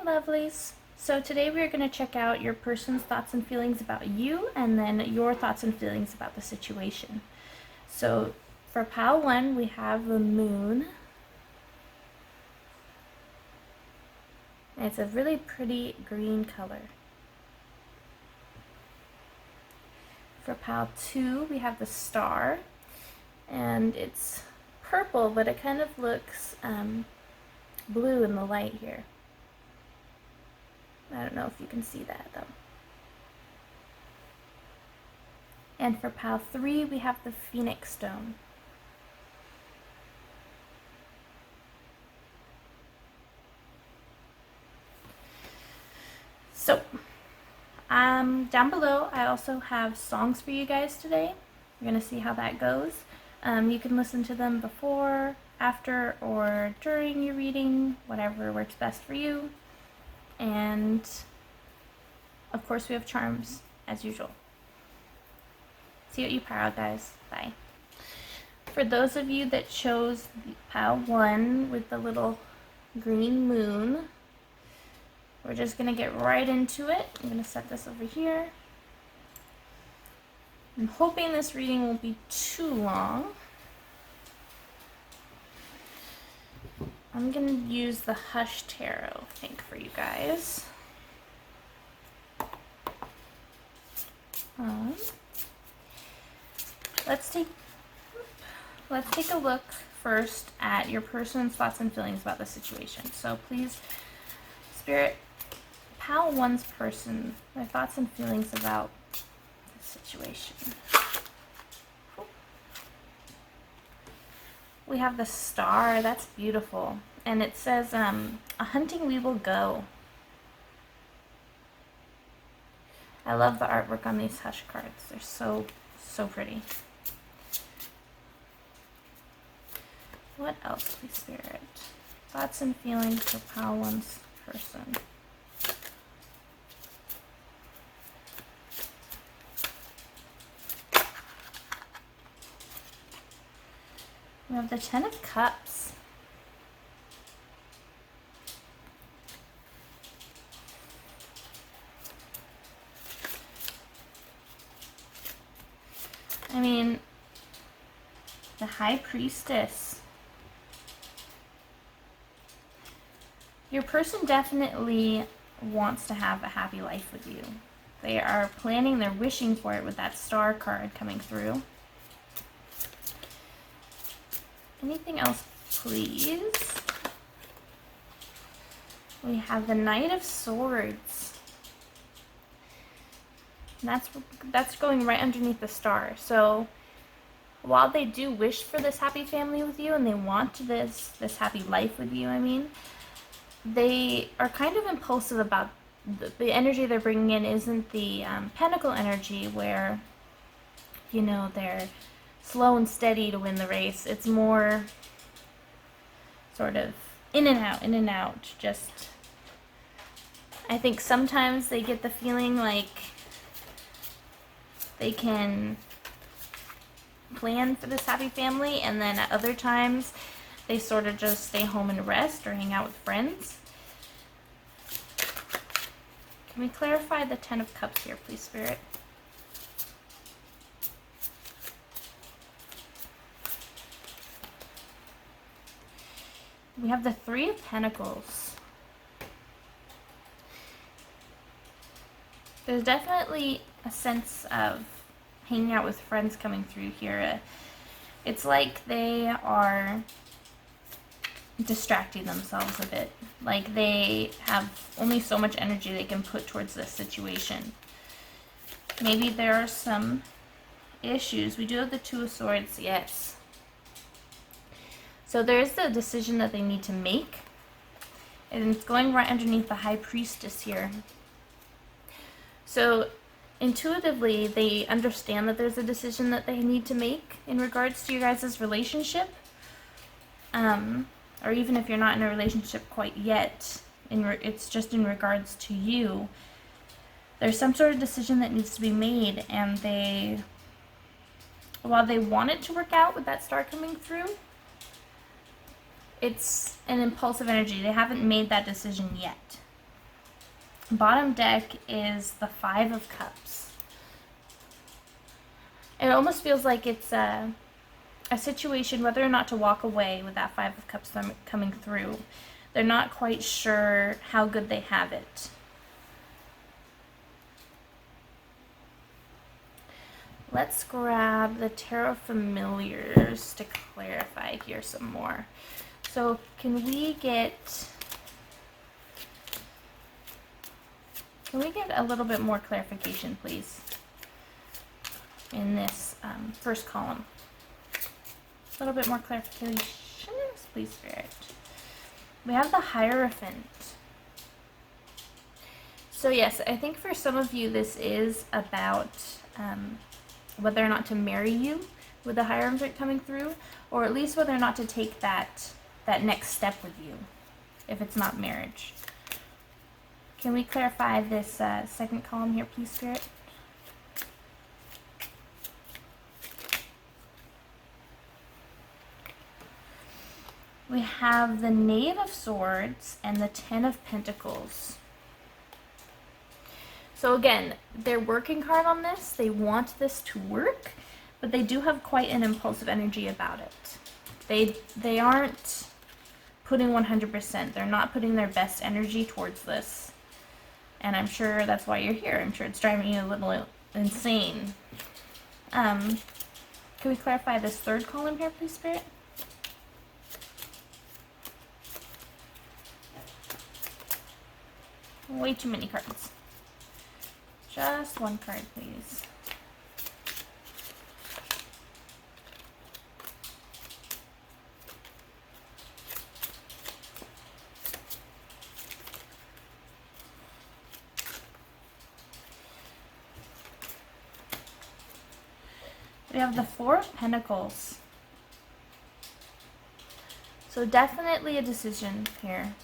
Lovelies. So today we are going to check out your person's thoughts and feelings about you and then your thoughts and feelings about the situation. So for pile 1, we have the moon. And it's a really pretty green color. For pile 2, we have the star. And it's purple, but it kind of looks blue in the light here. I don't know if you can see that though. And for pile 3, we have the phoenix stone. So, down below, I also have songs for you guys today. We're going to see how that goes. You can listen to them before, after, or during your reading, whatever works best for you. And of course we have charms as usual. See what you pile out, guys. Bye. For those of you that chose pile 1 with the little green moon, we're just going to get right into it. I'm going to set this over here. I'm hoping this reading won't be too long. I'm going to use the Hush Tarot, I think, for you guys. Let's take a look first at your person's thoughts and feelings about the situation. So please, Spirit, pile 1's person, their thoughts and feelings about the situation. We have the star. That's beautiful. And it says, a hunting we will go. I love the artwork on these Hush cards. They're so pretty. What else, please, Spirit? Thoughts and feelings for pile 1's person. We have the 10 of Cups. I mean, the High Priestess. Your person definitely wants to have a happy life with you. They are planning, they're wishing for it with that star card coming through. Anything else, please? We have the Knight of Swords. That's going right underneath the star. So while they do wish for this happy family with you and they want this happy life with you, I mean, they are kind of impulsive about the energy they're bringing in. Isn't the Pentacle energy where, you know, they're slow and steady to win the race. It's more sort of in and out. Just, I think sometimes they get the feeling like they can plan for this happy family, and then at other times they sort of just stay home and rest or hang out with friends. Can we clarify the 10 of Cups here, please, Spirit? We have the 3 of Pentacles. There's definitely a sense of hanging out with friends coming through here. It's like they are distracting themselves a bit. Like they have only so much energy they can put towards this situation. Maybe there are some issues. We do have the 2 of Swords, yes. So there is a decision that they need to make, and it's going right underneath the High Priestess here. So intuitively, they understand that there's a decision that they need to make in regards to your guys' relationship. Or even if you're not in a relationship quite yet, it's just in regards to you. There's some sort of decision that needs to be made, and while they want it to work out with that star coming through, it's an impulsive energy. They haven't made that decision yet. Bottom deck is the Five of Cups. It almost feels like it's a situation whether or not to walk away with that Five of Cups coming through. They're not quite sure how good they have it. Let's grab the Tarot Familiars to clarify here some more. So can we get a little bit more clarification, please, in this first column? A little bit more clarification, please, Spirit. We have the Hierophant. So yes, I think for some of you this is about whether or not to marry you with the Hierophant coming through, or at least whether or not to take that next step with you, if it's not marriage. Can we clarify this second column here, please, Spirit? We have the Knave of Swords and the Ten of Pentacles. So again, they're working hard on this. They want this to work, but they do have quite an impulsive energy about it. They aren't putting 100%. They're not putting their best energy towards this. And I'm sure that's why you're here. I'm sure it's driving you a little insane. Can we clarify this third column here, please, Spirit? Way too many cards. Just one card, please. We have the Four of Pentacles. So definitely a decision here.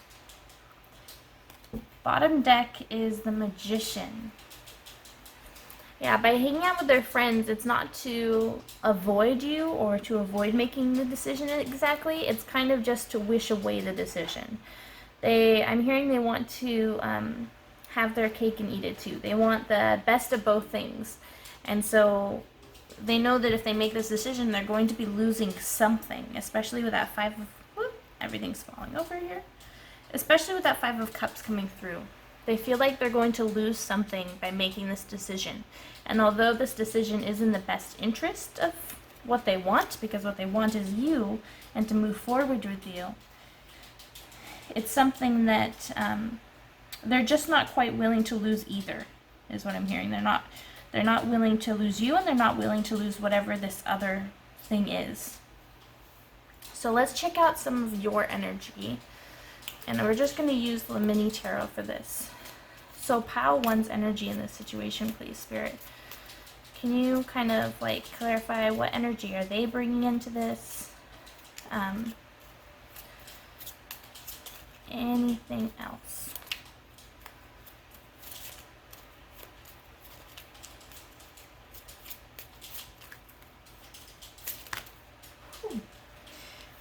Bottom deck is the Magician. Yeah, by hanging out with their friends, it's not to avoid you or to avoid making the decision exactly. It's kind of just to wish away the decision. I'm hearing they want to have their cake and eat it too. They want the best of both things. And so they know that if they make this decision, they're going to be losing something, especially with that everything's falling over here. Especially with that Five of Cups coming through. They feel like they're going to lose something by making this decision. And although this decision is in the best interest of what they want, because what they want is you and to move forward with you, it's something that they're just not quite willing to lose either, is what I'm hearing. They're not willing to lose you, and they're not willing to lose whatever this other thing is. So let's check out some of your energy. And we're just going to use the mini tarot for this. So pile one's energy in this situation, please, Spirit. Can you kind of like clarify what energy are they bringing into this? Anything else?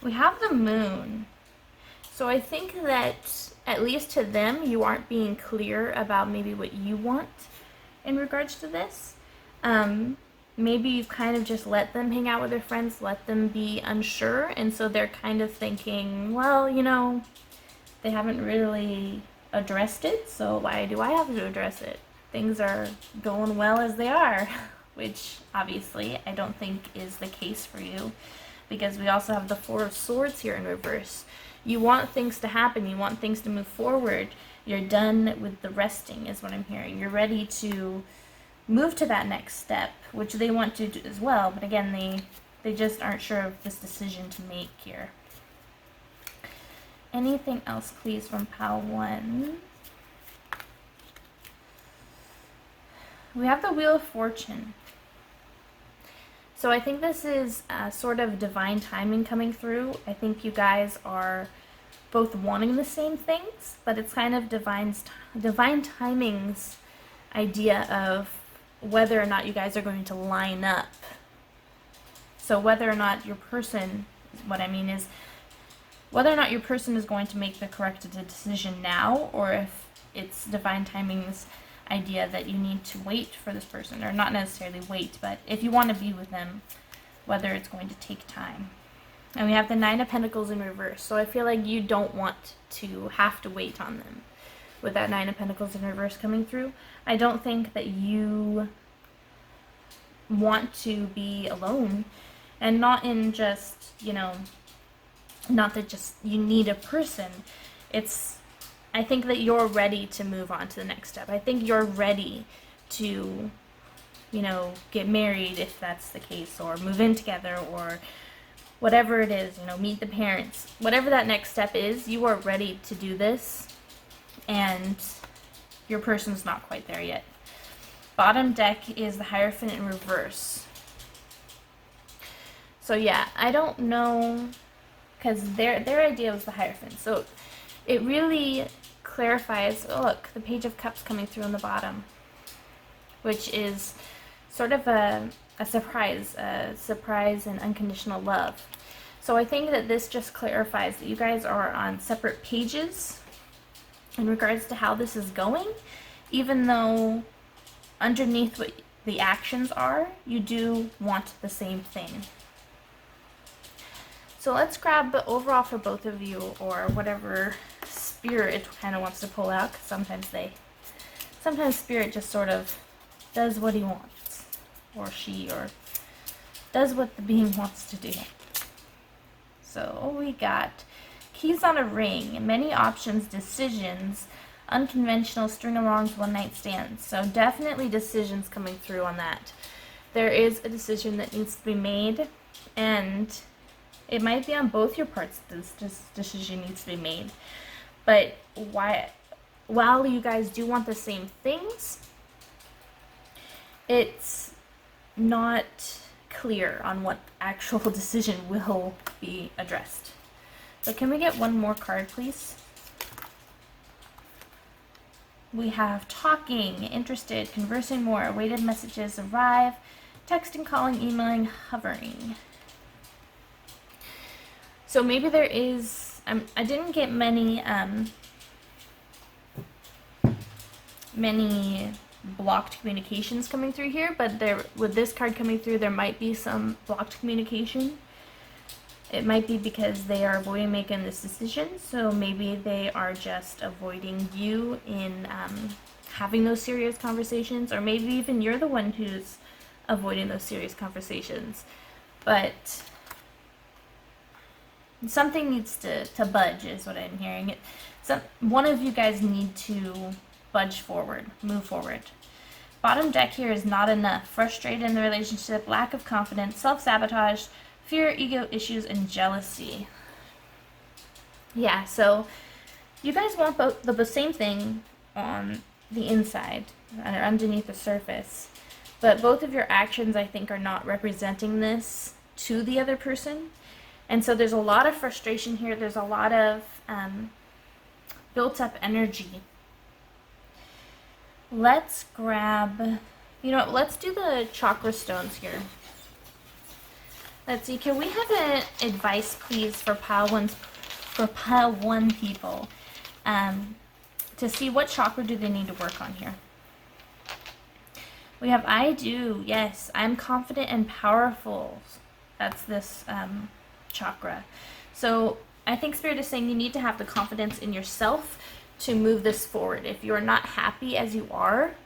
We have the Moon. So I think that, at least to them, you aren't being clear about maybe what you want in regards to this. Maybe you've kind of just let them hang out with their friends, let them be unsure, and so they're kind of thinking, well, you know, they haven't really addressed it, so why do I have to address it? Things are going well as they are, which obviously I don't think is the case for you, because we also have the Four of Swords here in reverse. You want things to happen. You want things to move forward. You're done with the resting, is what I'm hearing. You're ready to move to that next step, which they want to do as well. But again, they just aren't sure of this decision to make here. Anything else, please, from pile one? We have the Wheel of Fortune. So I think this is sort of divine timing coming through. I think you guys are both wanting the same things, but it's kind of divine timing's idea of whether or not you guys are going to line up. So whether or not your person, what I mean is, whether or not your person is going to make the correct decision now, or it's divine timing's idea that you need to wait for this person, or not necessarily wait, but if you want to be with them, whether it's going to take time. And we have the Nine of Pentacles in reverse, so I feel like you don't want to have to wait on them. With that Nine of Pentacles in reverse coming through, I don't think that you want to be alone, and not in just, you know, not that just you need a person. It's, I think that you're ready to move on to the next step. I think you're ready to, you know, get married if that's the case, or move in together, or whatever it is, you know, meet the parents. Whatever that next step is, you are ready to do this, and your person's not quite there yet. Bottom deck is the Hierophant in reverse. So yeah, I don't know, because their idea was the Hierophant. So it really clarifies, oh, look, the Page of Cups coming through on the bottom, which is sort of a surprise and unconditional love. So I think that this just clarifies that you guys are on separate pages in regards to how this is going, even though underneath what the actions are, you do want the same thing. So let's grab the overall for both of you, or whatever Spirit kind of wants to pull out, because sometimes Spirit just sort of does what he wants, or she, or does what the being wants to do. So we got Keys on a Ring, many options, decisions, unconventional, string-alongs, one-night stands. So definitely decisions coming through on that. There is a decision that needs to be made, and it might be on both your parts this decision needs to be made. But while you guys do want the same things, it's not clear on what actual decision will be addressed. So can we get one more card, please? We have talking, interested, conversing more, awaited messages arrive, texting, calling, emailing, hovering. So maybe there is, I didn't get many blocked communications coming through here, but there, with this card coming through, there might be some blocked communication. It might be because they are avoiding making this decision, so maybe they are just avoiding you in having those serious conversations, or maybe even you're the one who's avoiding those serious conversations. But something needs to budge, is what I'm hearing. One of you guys need to budge forward, move forward. Bottom deck here is not enough. Frustrated in the relationship, lack of confidence, self-sabotage, fear, ego issues, and jealousy. Yeah, so you guys want both the same thing on the inside, or underneath the surface. But both of your actions, I think, are not representing this to the other person. And so there's a lot of frustration here. There's a lot of built up energy. Let's grab, let's do the chakra stones here. Let's see, can we have an advice, please, for pile one people, to see what chakra do they need to work on here. We have I do, yes, I'm confident and powerful. That's this chakra. So I think Spirit is saying you need to have the confidence in yourself to move this forward. If you're not happy as you are,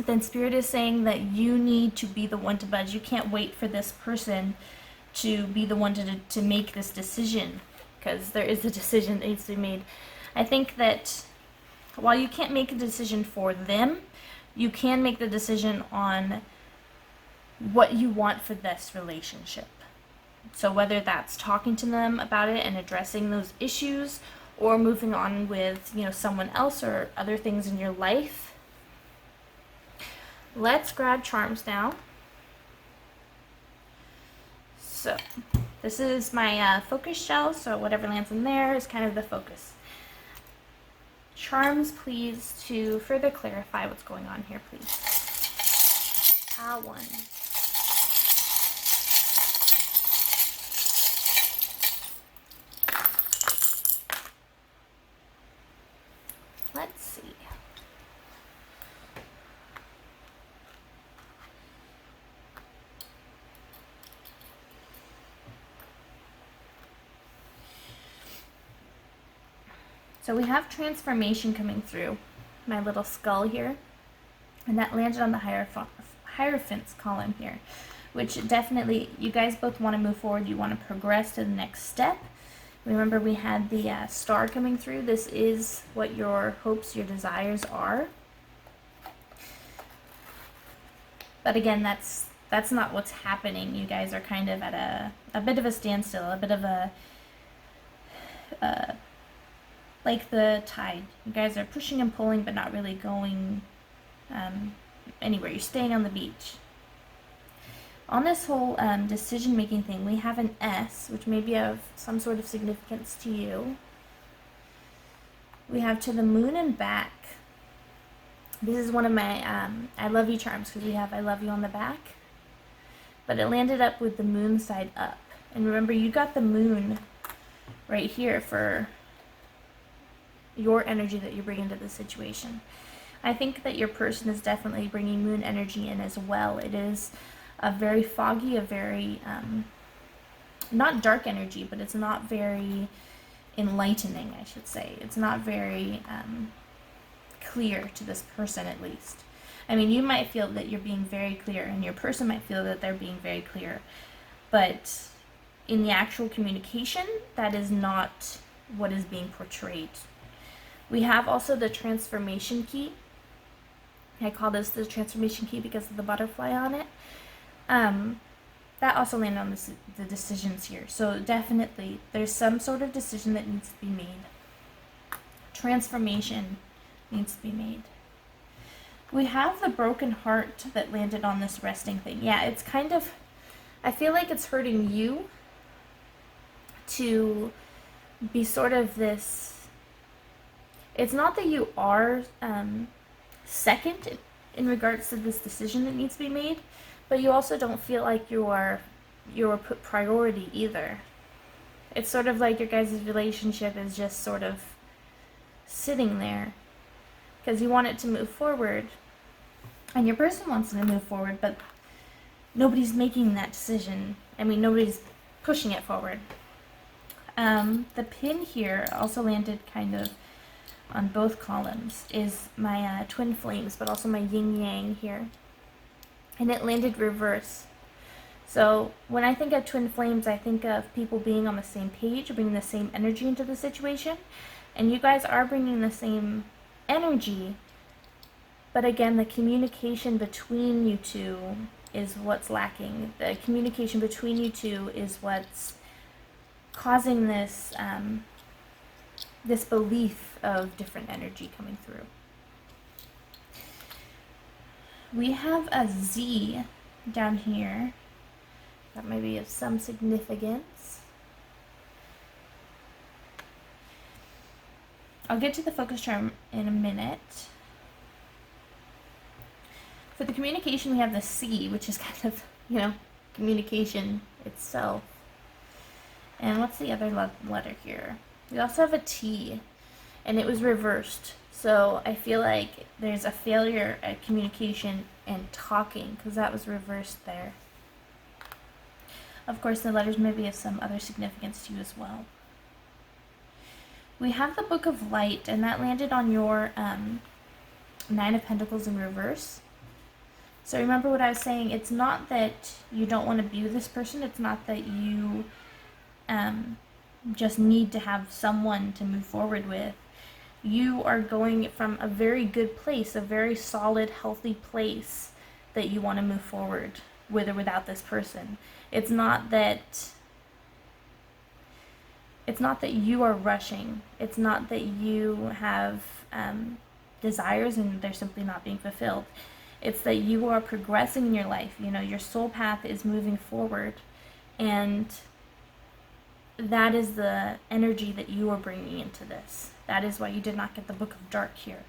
then Spirit is saying that you need to be the one to budge. You can't wait for this person to be the one to make this decision, because there is a decision that needs to be made. I think that while you can't make a decision for them, you can make the decision on what you want for this relationship. So whether that's talking to them about it and addressing those issues, or moving on with, someone else or other things in your life. Let's grab charms now. So this is my focus shell, so whatever lands in there is kind of the focus. Charms, please, to further clarify what's going on here, please. Pile one. Let's see. So we have transformation coming through my little skull here, and that landed on the Hierophant's column here, which definitely, you guys both want to move forward. You want to progress to the next step. Remember, we had the star coming through. This is what your hopes, your desires are. But again, that's not what's happening. You guys are kind of at a bit of a standstill, a bit of a like the tide. You guys are pushing and pulling, but not really going anywhere. You're staying on the beach. On this whole decision-making thing, we have an S, which may be of some sort of significance to you. We have to the moon and back. This is one of my I love you charms, because we have I love you on the back. But it landed up with the moon side up. And remember, you got the moon right here for your energy that you bring into the situation. I think that your person is definitely bringing moon energy in as well. It is a very foggy, a very, not dark energy, but it's not very enlightening, I should say. It's not very clear to this person, at least. I mean, you might feel that you're being very clear, and your person might feel that they're being very clear, but in the actual communication, that is not what is being portrayed. We have also the transformation key. I call this the transformation key because of the butterfly on it. That also landed on the decisions here. So definitely, there's some sort of decision that needs to be made. Transformation needs to be made. We have the broken heart that landed on this resting thing. Yeah, it's kind of, I feel like it's hurting you to be sort of this. It's not that you are second in regards to this decision that needs to be made, but you also don't feel like you're put priority either. It's sort of like your guys' relationship is just sort of sitting there because you want it to move forward, and your person wants it to move forward, but nobody's making that decision. I mean, nobody's pushing it forward. The pin here also landed kind of on both columns, is my twin flames, but also my yin yang here. And it landed reverse. So when I think of twin flames, I think of people being on the same page, bringing the same energy into the situation. And you guys are bringing the same energy. But again, the communication between you two is what's lacking. The communication between you two is what's causing this this belief of different energy coming through. We have a Z down here. That may be of some significance. I'll get to the focus charm in a minute. For the communication, we have the C, which is kind of, communication itself. And what's the other letter here? We also have a T, and it was reversed. So I feel like there's a failure at communication and talking, because that was reversed there. Of course, the letters may be of some other significance to you as well. We have the Book of Light, and that landed on your Nine of Pentacles in reverse. So remember what I was saying, it's not that you don't want to be with this person, it's not that you just need to have someone to move forward with. You are going from a very good place, a very solid, healthy place that you want to move forward with or without this person. It's not that you are rushing. It's not that you have desires and they're simply not being fulfilled. It's that you are progressing in your life. Your soul path is moving forward, and that is the energy that you are bringing into this. That is why you did not get the Book of Dark here.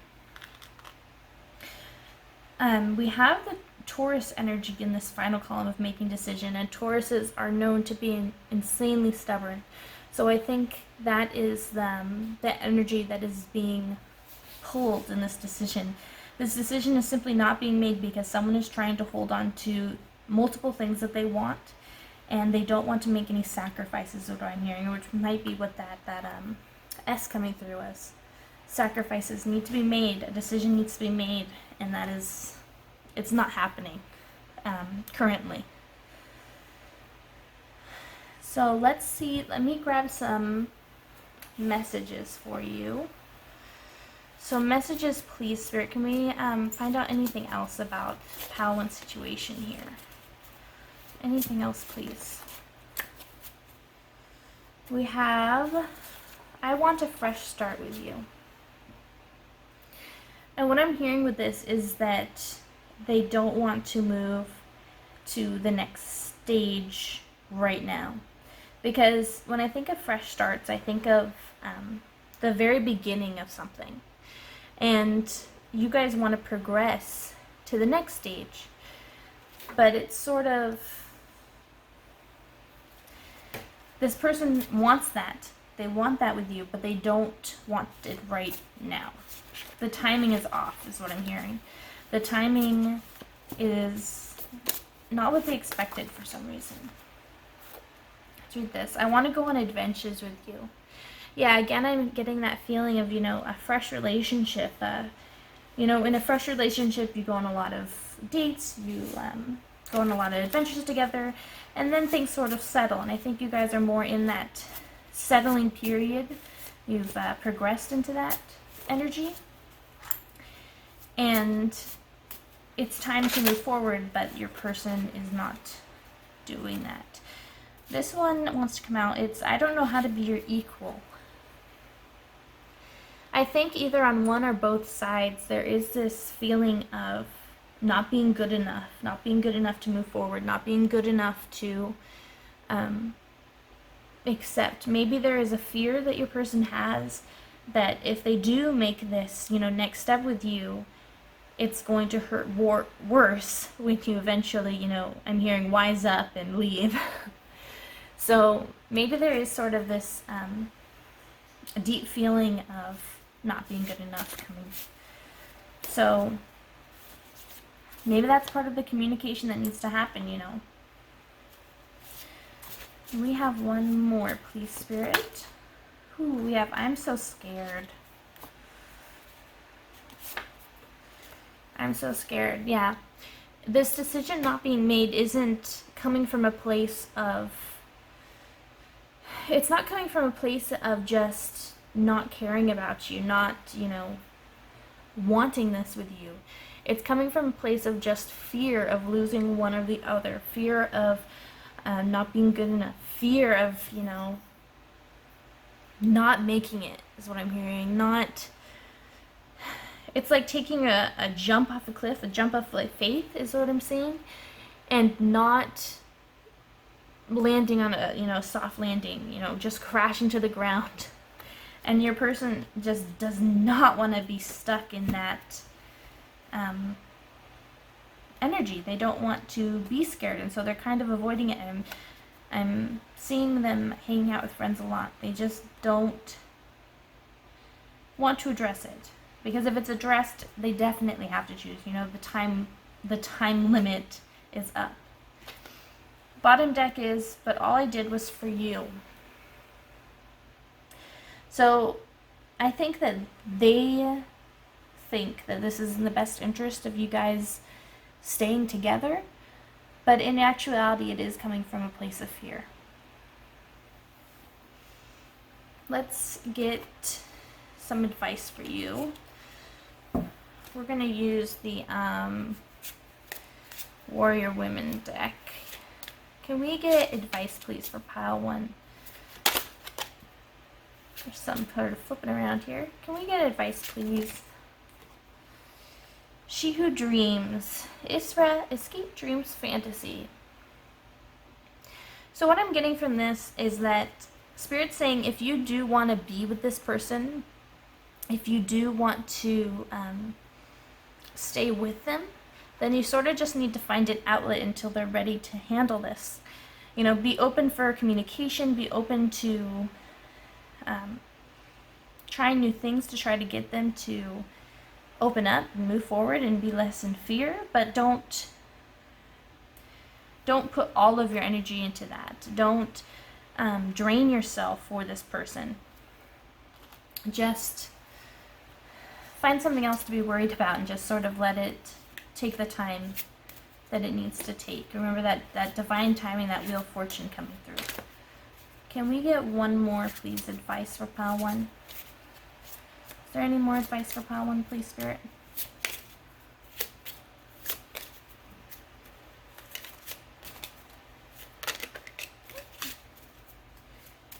We have the Taurus energy in this final column of making decision, and Tauruses are known to be insanely stubborn. So I think that is the energy that is being pulled in this decision. This decision is simply not being made because someone is trying to hold on to multiple things that they want, and they don't want to make any sacrifices, is what I'm hearing, which might be what that S coming through as. Sacrifices need to be made, a decision needs to be made, and that is, it's not happening currently. So let's see, let me grab some messages for you. So messages, please, Spirit. Can we find out anything else about Palawan's situation here? Anything else, please? We have, I want a fresh start with you. And what I'm hearing with this is that they don't want to move to the next stage right now. Because when I think of fresh starts, I think of the very beginning of something. And you guys want to progress to the next stage. But it's sort of, this person wants that. They want that with you, but they don't want it right now. The timing is off, is what I'm hearing. The timing is not what they expected for some reason. Let's read this. I want to go on adventures with you. Yeah, again, I'm getting that feeling of, a fresh relationship. In a fresh relationship, you go on a lot of dates, you go on a lot of adventures together, and then things sort of settle. And I think you guys are more in that settling period. You've progressed into that energy. And it's time to move forward, but your person is not doing that. This one wants to come out. It's, I don't know how to be your equal. I think either on one or both sides, there is this feeling of not being good enough to move forward, not being good enough to accept. Maybe there is a fear that your person has that if they do make this, next step with you, it's going to hurt worse when you eventually, I'm hearing wise up and leave. So maybe there is sort of this a deep feeling of not being good enough coming. So maybe that's part of the communication that needs to happen, We have one more, please, Spirit. Ooh, we have, I'm so scared. I'm so scared, yeah. This decision not being made isn't coming from a place of, it's not coming from a place of just not caring about you, not, wanting this with you. It's coming from a place of just fear of losing one or the other, fear of not being good enough, fear of, not making it, is what I'm hearing. It's like taking a jump off a cliff, a jump off faith, is what I'm saying, and not landing on a soft landing, just crashing to the ground. And your person just does not want to be stuck in that energy. They don't want to be scared, and so they're kind of avoiding it. And I'm seeing them hanging out with friends a lot. They just don't want to address it. Because if it's addressed, they definitely have to choose. The time limit is up. Bottom deck is, but all I did was for you. So I think that they think that this is in the best interest of you guys staying together, but in actuality, it is coming from a place of fear. Let's get some advice for you. We're going to use the Warrior Women deck. Can we get advice, please, for pile one? There's some sort of flipping around here. Can we get advice, please? She Who Dreams. Isra, Escape Dreams Fantasy. So what I'm getting from this is that Spirit's saying if you do want to be with this person, if you do want to stay with them, then you sort of just need to find an outlet until they're ready to handle this. Be open for communication, be open to trying new things to try to get them to open up and move forward and be less in fear, but don't put all of your energy into that. Don't drain yourself for this person. Just find something else to be worried about and just sort of let it take the time that it needs to take. Remember that divine timing, that wheel of fortune coming through. Can we get one more, please, advice for pile 1? Is there any more advice for pile 1, please, Spirit?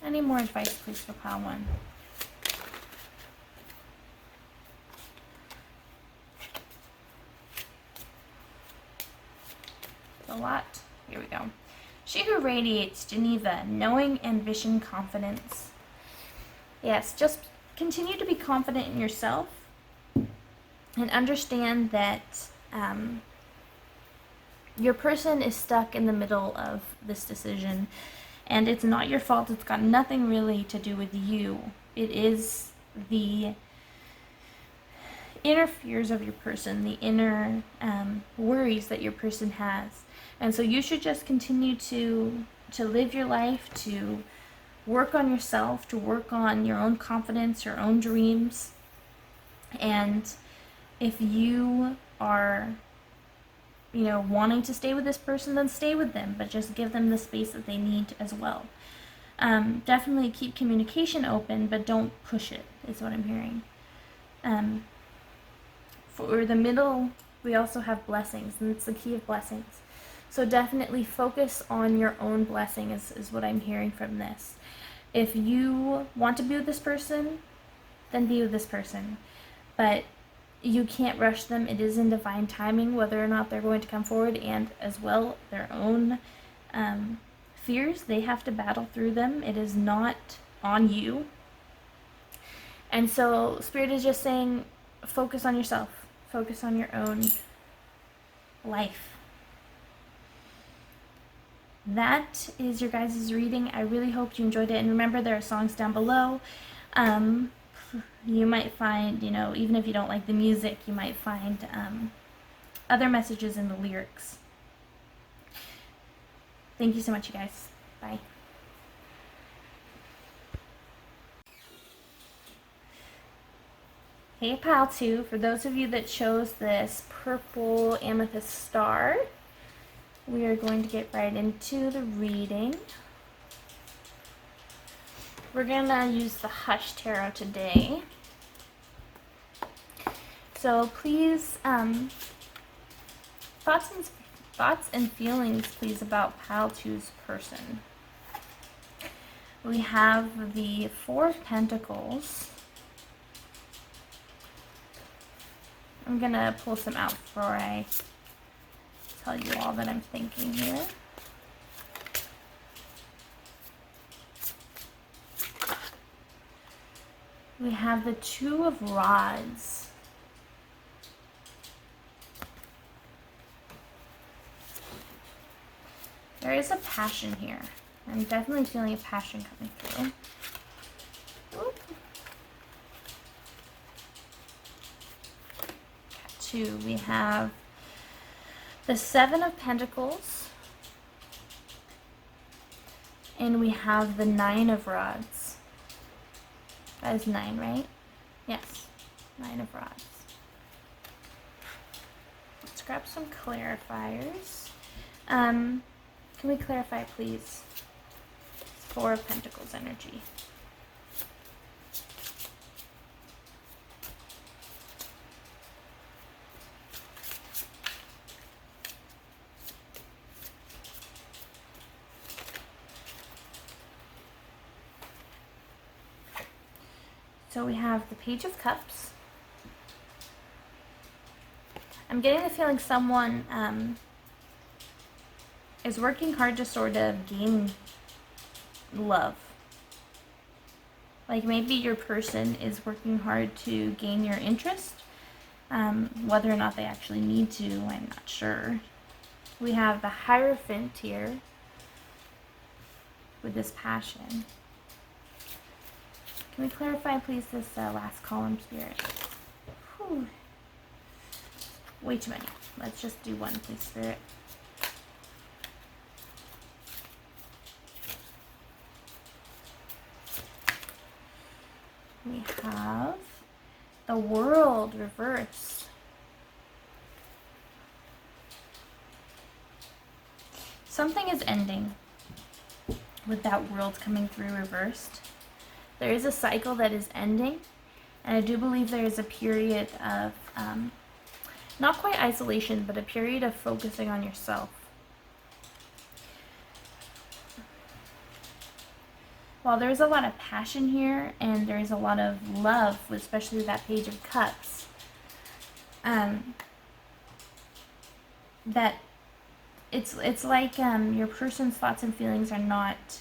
Any more advice, please, for pile 1? A lot. Here we go. She who radiates Geneva, knowing, ambition, confidence. Yes, just continue to be confident in yourself and understand that your person is stuck in the middle of this decision, and it's not your fault. It's got nothing really to do with you. It is the inner fears of your person, the inner worries that your person has. And so you should just continue to live your life, to work on yourself, to work on your own confidence, your own dreams. And if you are, wanting to stay with this person, then stay with them, but just give them the space that they need as well. Definitely keep communication open, but don't push it, is what I'm hearing. For the middle, we also have blessings, and it's the key of blessings. So definitely focus on your own blessing is what I'm hearing from this. If you want to be with this person, then be with this person. But you can't rush them. It is in divine timing whether or not they're going to come forward, and as well their own fears. They have to battle through them. It is not on you. And so Spirit is just saying, focus on yourself. Focus on your own life. That is your guys' reading. I really hope you enjoyed it. And remember, there are songs down below. You might find, even if you don't like the music, you might find other messages in the lyrics. Thank you so much, you guys. Bye. Hey, Pile 2, for those of you that chose this purple amethyst star, we are going to get right into the reading. We're going to use the Hush Tarot today. So please, thoughts and feelings, please, about Pile 2's person. We have the Four of Pentacles. I'm going to pull some out before I tell you all that I'm thinking here. We have the Two of Rods. There is a passion here. I'm definitely feeling a passion coming through. Two, we have the Seven of Pentacles, and we have the Nine of Rods. That is 9, right? Yes, 9 of Rods. Let's grab some clarifiers. Can we clarify, please? Four of Pentacles energy. So we have the Page of Cups. I'm getting the feeling someone is working hard to sort of gain love. Like maybe your person is working hard to gain your interest. Whether or not they actually need to, I'm not sure. We have the Hierophant here with this passion. Can we clarify, please, this last column, Spirit? Whew. Way too many. Let's just do one, please, Spirit. We have the World reversed. Something is ending with that World coming through reversed. There is a cycle that is ending, and I do believe there is a period of, not quite isolation, but a period of focusing on yourself. While there's a lot of passion here, and there's a lot of love, especially with that Page of Cups, that it's like your person's thoughts and feelings are not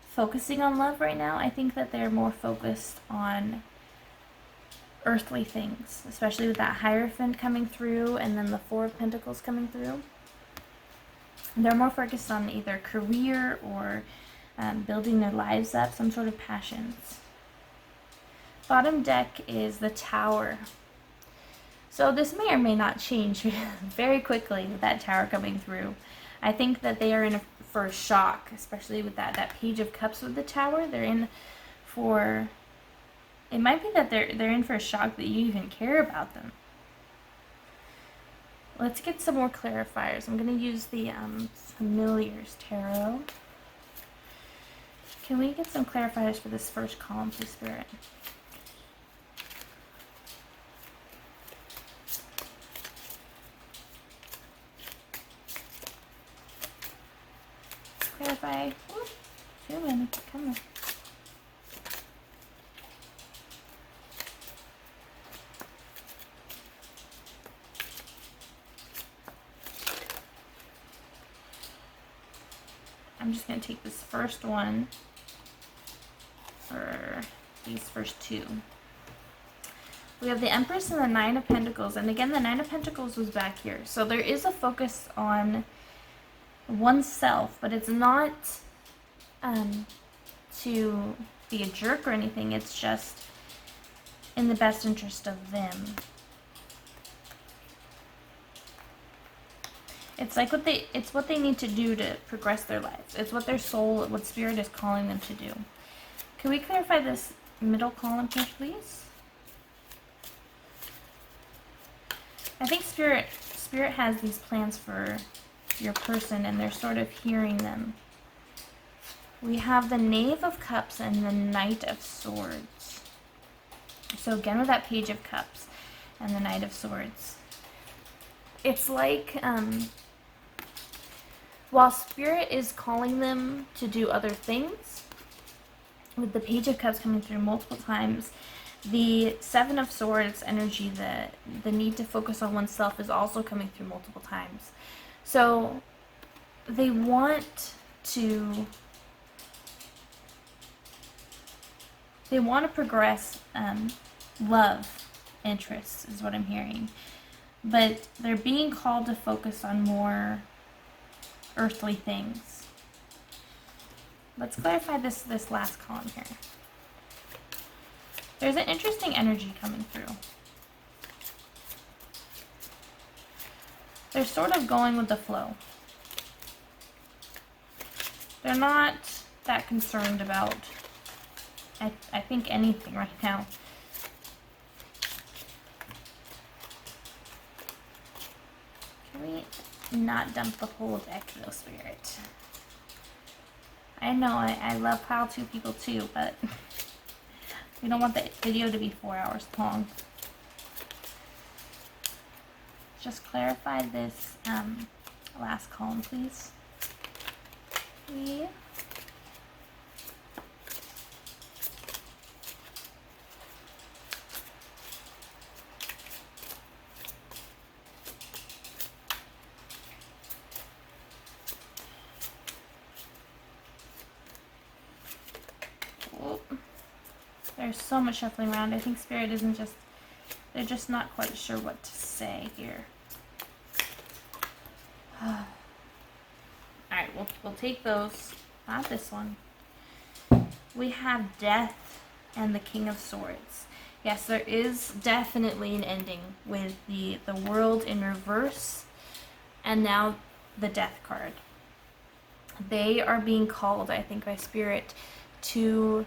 focusing on love right now. I think that they're more focused on earthly things, especially with that Hierophant coming through and then the Four of Pentacles coming through. They're more focused on either career or building their lives up, some sort of passions. Bottom deck is the Tower. So this may or may not change very quickly with that Tower coming through. I think that they are in for a shock, especially with that Page of Cups with the Tower. They're in for, it might be that they're in for a shock that you even care about them. Let's get some more clarifiers. I'm going to use the Familiars Tarot. Can we get some clarifiers for this first column, please, Spirit? Clarify. Whoop. Too many. Come on. I'm just going to take this first one, or these first two. We have the Empress and the Nine of Pentacles, and again the Nine of Pentacles was back here. So there is a focus on oneself, but it's not to be a jerk or anything. It's just in the best interest of them. It's like what they need to do to progress their lives. It's what their soul, what Spirit is calling them to do. Can we clarify this middle column here, please? I think Spirit has these plans for your person, and they're sort of hearing them. We have the Knave of Cups and the Knight of Swords. So again with that Page of Cups and the Knight of Swords. It's like, while Spirit is calling them to do other things, with the Page of Cups coming through multiple times, the Seven of Swords energy, the need to focus on oneself, is also coming through multiple times. So they want to progress love interests, is what I'm hearing. But they're being called to focus on more earthly things. Let's clarify this last column here. There's an interesting energy coming through. They're sort of going with the flow. They're not that concerned about, I think, anything right now. Can we not dump the whole deck though, Spirit? I know, I love pile 2 people too, but we don't want the video to be 4 hours long. Just clarify this last column, please. There's so much shuffling around. I think Spirit isn't just, they're just not quite sure what to say here. Alright, we'll take those. Not this one. We have Death and the King of Swords. Yes, there is definitely an ending with the world in reverse and now the death card. They are being called, I think, by Spirit to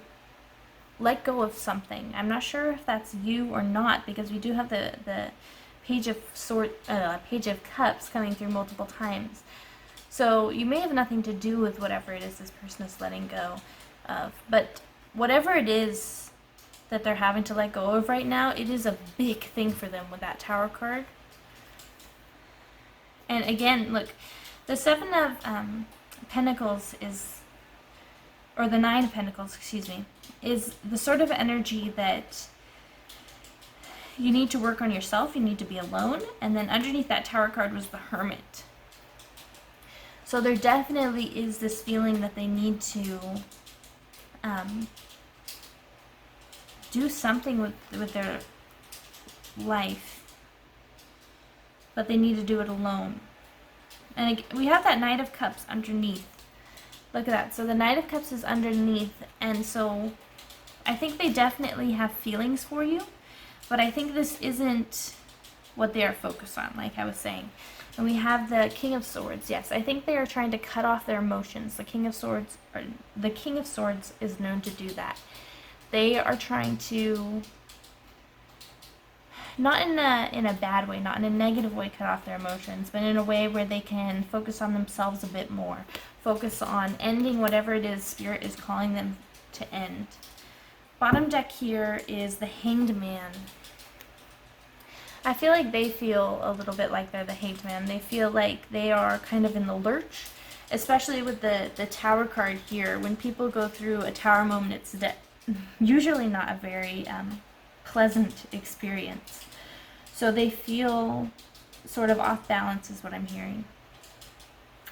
let go of something. I'm not sure if that's you or not, because we do have the Page of Page of Cups coming through multiple times. So you may have nothing to do with whatever it is this person is letting go of. But whatever it is that they're having to let go of right now, it is a big thing for them with that Tower card. And again, look, the Seven of Pentacles is, or the Nine of Pentacles, excuse me, is the sort of energy that you need to work on yourself, you need to be alone, and then underneath that Tower card was the Hermit. So there definitely is this feeling that they need to do something with their life, but they need to do it alone. And we have that Knight of Cups underneath. Look at that. So the Knight of Cups is underneath, and so I think they definitely have feelings for you, but I think this isn't what they are focused on, like I was saying. And we have the King of Swords. Yes, I think they are trying to cut off their emotions. The King of Swords is known to do that. They are trying to, not in a bad way, not in a negative way, cut off their emotions, but in a way where they can focus on themselves a bit more. Focus on ending whatever it is Spirit is calling them to end. Bottom deck here is the Hanged Man. I feel like they feel a little bit like they're the Hanged Man. They feel like they are kind of in the lurch, especially with the Tower card here. When people go through a Tower moment, it's usually not a very pleasant experience. So they feel sort of off balance is what I'm hearing.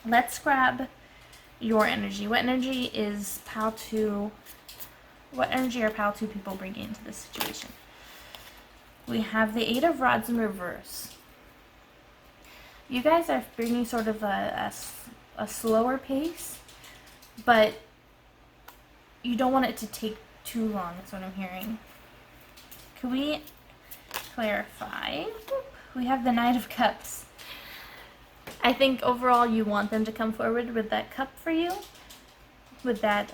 Let's grab your energy. What energy is Pile 2? What energy are Pile 2 people bringing into this situation? We have the Eight of Rods in reverse. You guys are bringing sort of a slower pace, but you don't want it to take too long, is what I'm hearing. Can we clarify? We have the Knight of Cups. I think overall you want them to come forward with that cup for you, with that,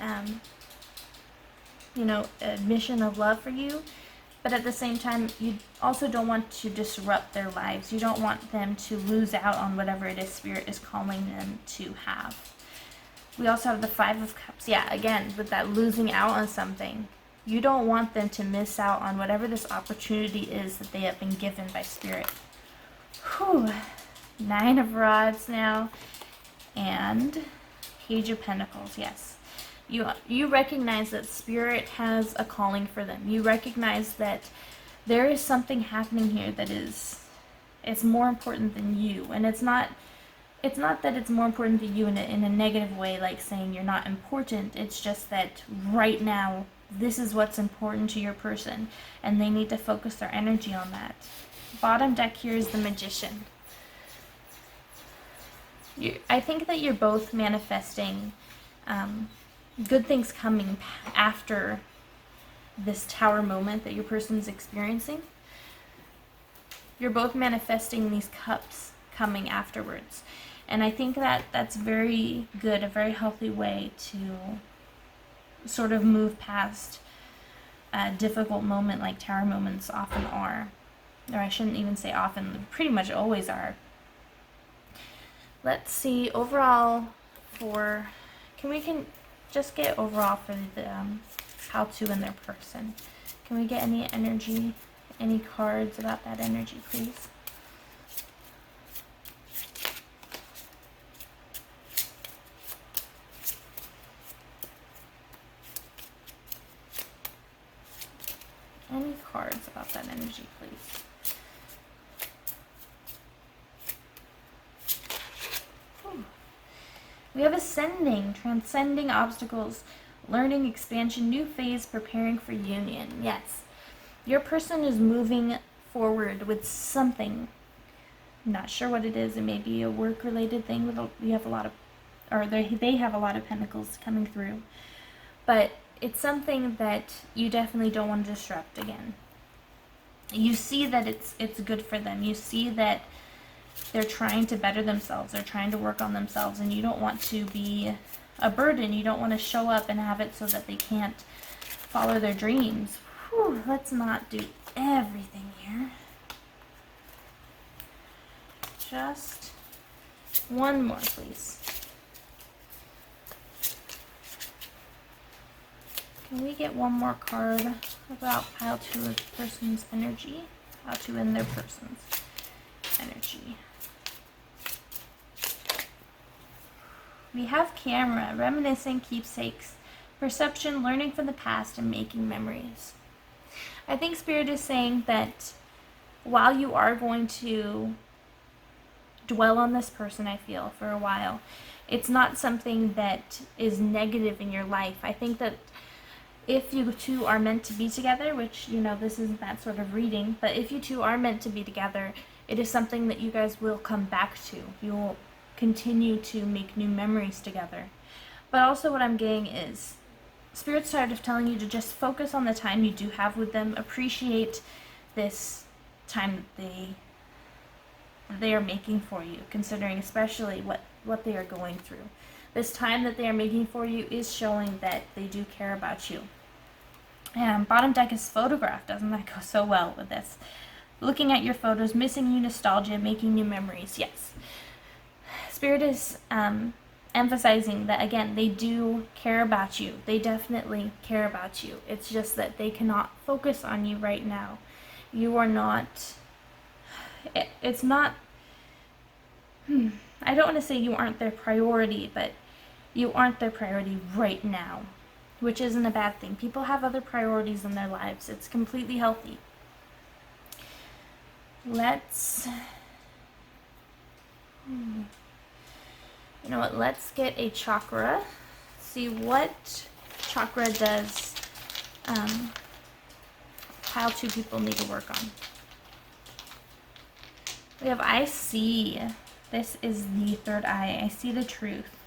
admission of love for you. But at the same time, you also don't want to disrupt their lives. You don't want them to lose out on whatever it is Spirit is calling them to have. We also have the Five of Cups. Yeah, again, with that losing out on something. You don't want them to miss out on whatever this opportunity is that they have been given by Spirit. Whew. Nine of Rods now. And Page of Pentacles, yes. You recognize that Spirit has a calling for them. You recognize that there is something happening here that it's more important than you. And it's not that it's more important than you in a negative way, like saying you're not important. It's just that right now, this is what's important to your person, and they need to focus their energy on that. Bottom deck here is the Magician. I think that you're both manifesting good things coming after this Tower moment that your person's experiencing. You're both manifesting these cups coming afterwards. And I think that that's very good, a very healthy way to sort of move past a difficult moment like Tower moments often are. Or I shouldn't even say often, pretty much always are. Let's see overall for, can just get overall for the how to and their person. Can we get any energy, any cards about that energy, please? Any cards about that energy, please? We have Ascending, transcending obstacles, learning, expansion, new phase, preparing for union. Yes, your person is moving forward with something. I'm not sure what it is. It may be a work-related thing. You have a lot of, or they have a lot of pentacles coming through. But it's something that you definitely don't want to disrupt again. you see that it's good for them. You see that they're trying to better themselves. They're trying to work on themselves, and you don't want to be a burden. You don't want to show up and have it so that they can't follow their dreams. Whew, let's not do everything here. Just one more, please. Can we get one more card about pile 2 of the person's energy? Pile 2 in their person's energy. We have camera, reminiscing, keepsakes, perception, learning from the past, and making memories. I think Spirit is saying that while you are going to dwell on this person, I feel, for a while, it's not something that is negative in your life. I think that if you two are meant to be together, which, you know, this isn't that sort of reading, but if you two are meant to be together, it is something that you guys will come back to. You will continue to make new memories together. But also what I'm getting is Spirit's tired of telling you to just focus on the time you do have with them. Appreciate this time that they are making for you, considering especially what they are going through. This time that they are making for you is showing that they do care about you. And bottom deck is photograph. Doesn't that go so well with this? Looking at your photos, missing you nostalgia, making new memories. Yes. Spirit is emphasizing that, again, they do care about you. They definitely care about you. It's just that they cannot focus on you right now. You are not... It's not... I don't want to say you aren't their priority, but you aren't their priority right now, which isn't a bad thing. People have other priorities in their lives. It's completely healthy. Let's... You know what? Let's get a chakra. See what chakra does pile 2 people need to work on. We have I see. This is the third eye. I see the truth.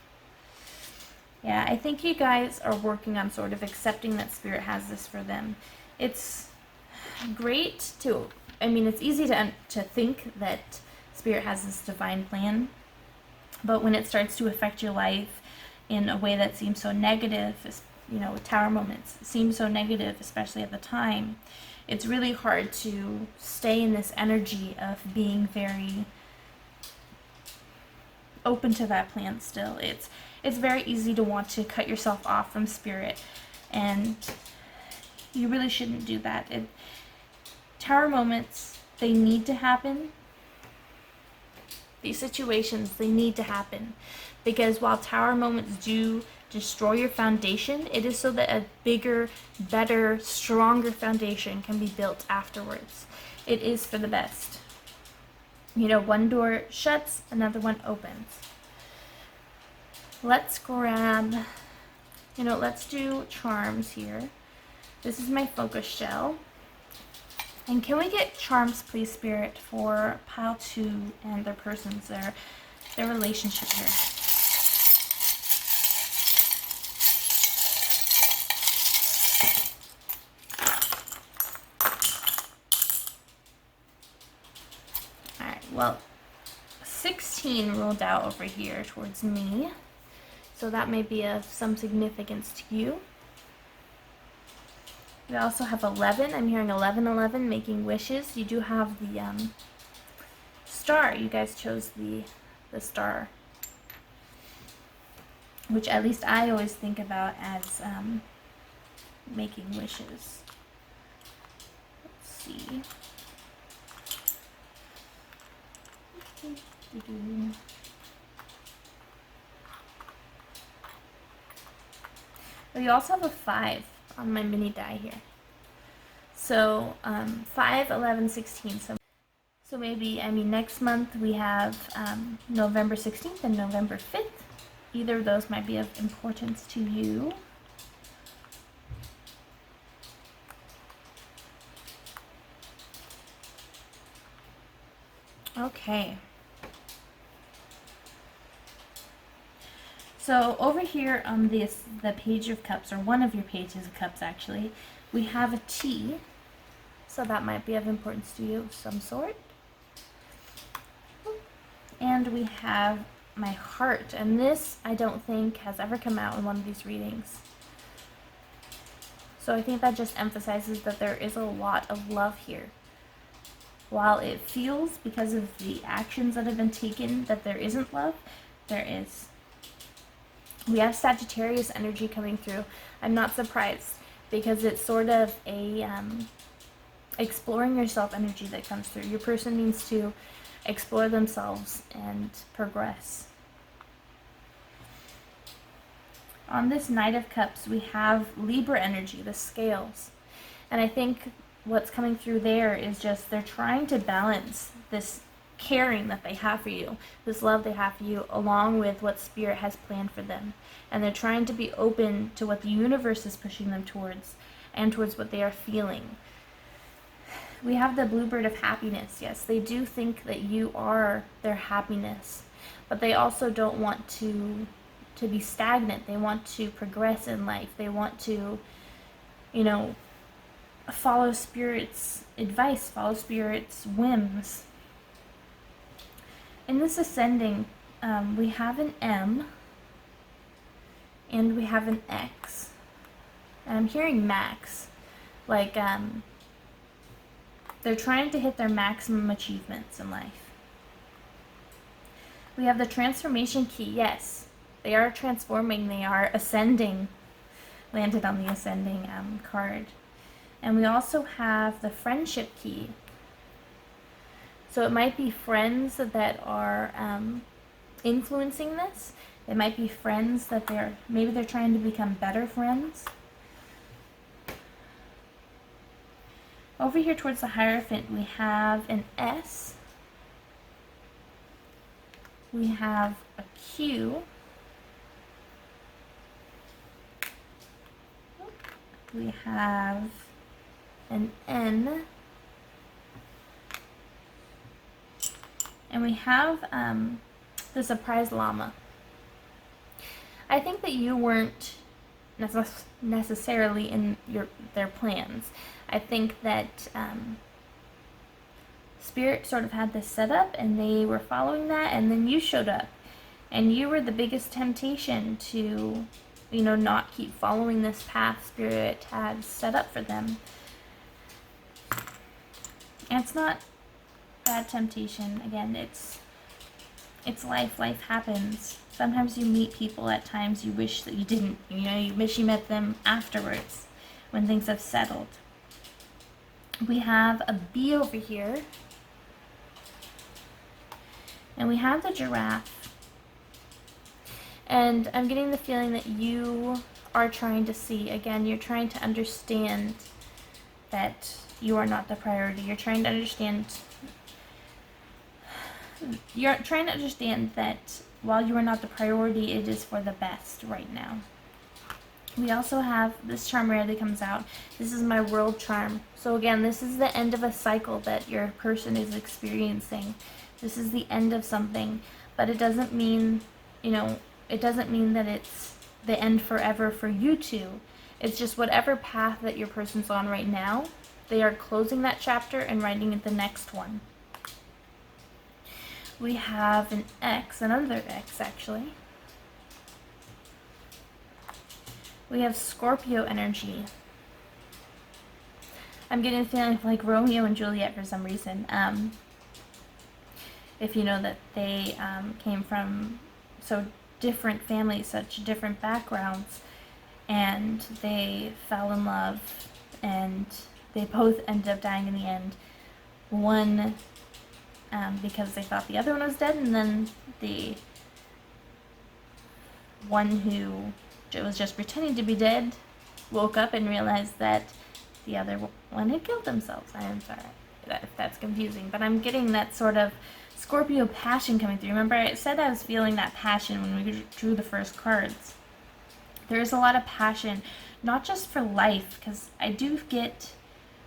Yeah, I think you guys are working on sort of accepting that Spirit has this for them. It's great to, I mean, it's easy to think that Spirit has this divine plan, but when it starts to affect your life in a way that seems so negative, you know, tower moments seem so negative, especially at the time, it's really hard to stay in this energy of being very open to that plan still. It's very easy to want to cut yourself off from Spirit, and you really shouldn't do that. Tower moments, they need to happen. These situations, they need to happen, because while tower moments do destroy your foundation, it is so that a bigger, better, stronger foundation can be built afterwards. It is for the best. You know, one door shuts, another one opens. Let's grab, you know, let's do charms here. This is my focus shell. And can we get charms, please, Spirit, for pile 2 and their persons, their relationship here? Alright, well, 16 rolled out over here towards me, so that may be of some significance to you. We also have 11. I'm hearing 1111, making wishes. You do have the star. You guys chose the star, which at least I always think about as making wishes. Let's see. We also have a 5 on my mini die here. So 5, 11, 16. So maybe, I mean, next month we have November 16th and November 5th. Either of those might be of importance to you. Okay. So over here on the Page of Cups, or one of your Pages of Cups actually, we have a T. so that might be of importance to you of some sort. And we have my heart, and this I don't think has ever come out in one of these readings. So I think that just emphasizes that there is a lot of love here. While it feels, because of the actions that have been taken, that there isn't love, there is. We have Sagittarius energy coming through. I'm not surprised, because it's sort of a exploring yourself energy that comes through. Your person needs to explore themselves and progress. On this Knight of Cups, we have Libra energy, the scales. And I think what's coming through there is just they're trying to balance this caring that they have for you, this love they have for you, along with what Spirit has planned for them. And they're trying to be open to what the universe is pushing them towards and towards what they are feeling. We have the Bluebird of happiness. Yes, they do think that you are their happiness, but they also don't want to be stagnant. They want to progress in life. They want to, follow Spirit's advice, follow Spirit's whims. In this ascending, we have an M and we have an X. And I'm hearing max, like they're trying to hit their maximum achievements in life. We have the transformation key. Yes, they are transforming. They are ascending. Landed on the ascending card. And we also have the friendship key. So it might be friends that are influencing this. It might be friends that maybe they're trying to become better friends. Over here towards the Hierophant, we have an S. We have a Q. We have an N. And we have the surprise llama. I think that you weren't necessarily in their plans. I think that Spirit sort of had this set up and they were following that, and then you showed up and you were the biggest temptation to not keep following this path Spirit had set up for them. And it's not bad temptation. Again, it's life. Life happens. Sometimes you meet people at times you wish that you didn't. You wish you met them afterwards when things have settled. We have a bee over here. And we have the giraffe. And I'm getting the feeling that you are trying to see. Again, you're trying to understand that you are not the priority. You're trying to understand that while you are not the priority, it is for the best right now. We also have this charm rarely comes out. This is my world charm. So again, this is the end of a cycle that your person is experiencing. This is the end of something, but it doesn't mean, it doesn't mean that it's the end forever for you two. It's just whatever path that your person's on right now, they are closing that chapter and writing the next one. We have an X, another X actually. We have Scorpio energy. I'm getting a feeling like Romeo and Juliet for some reason. If you know that they came from so different families, such different backgrounds, and they fell in love, and they both ended up dying in the end. One because they thought the other one was dead, and then the one who was just pretending to be dead woke up and realized that the other one had killed themselves. I am sorry if that's confusing, but I'm getting that sort of Scorpio passion coming through. Remember, I said I was feeling that passion when we drew the first cards. There is a lot of passion, not just for life, because I do get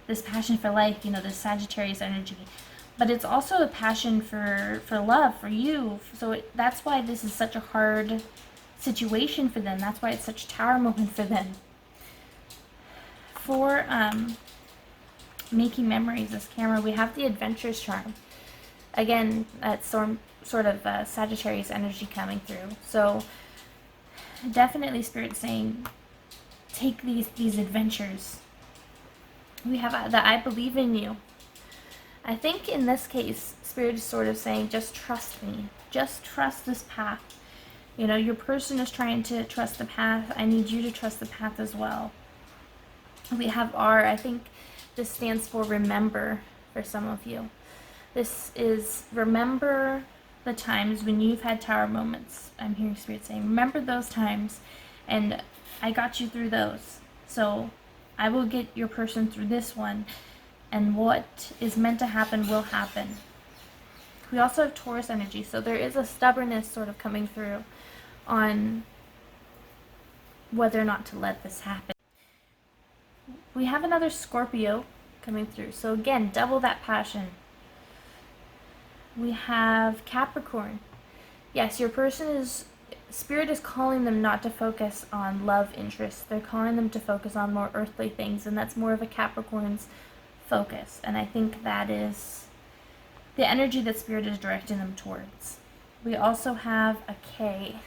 this passion for life, this Sagittarius energy, but it's also a passion for love, for you. So that's why this is such a hard situation for them. That's why it's such a tower moment for them. For making memories, this camera, we have the adventurous charm. Again, that's sort of Sagittarius energy coming through. So definitely Spirit saying, take these adventures. We have the I believe in you. I think in this case, Spirit is sort of saying, just trust me. Just trust this path. You know, your person is trying to trust the path. I need you to trust the path as well. We have R. I think this stands for remember for some of you. This is remember the times when you've had tower moments. I'm hearing Spirit saying, remember those times, and I got you through those. So I will get your person through this one, and what is meant to happen will happen. We also have Taurus energy, so there is a stubbornness sort of coming through on whether or not to let this happen. We have another Scorpio coming through, so again, double that passion. We have Capricorn. Yes, your person is, Spirit is calling them not to focus on love interests. They're calling them to focus on more earthly things, and that's more of a Capricorn's focus. And I think that is the energy that Spirit is directing them towards. We also have a K.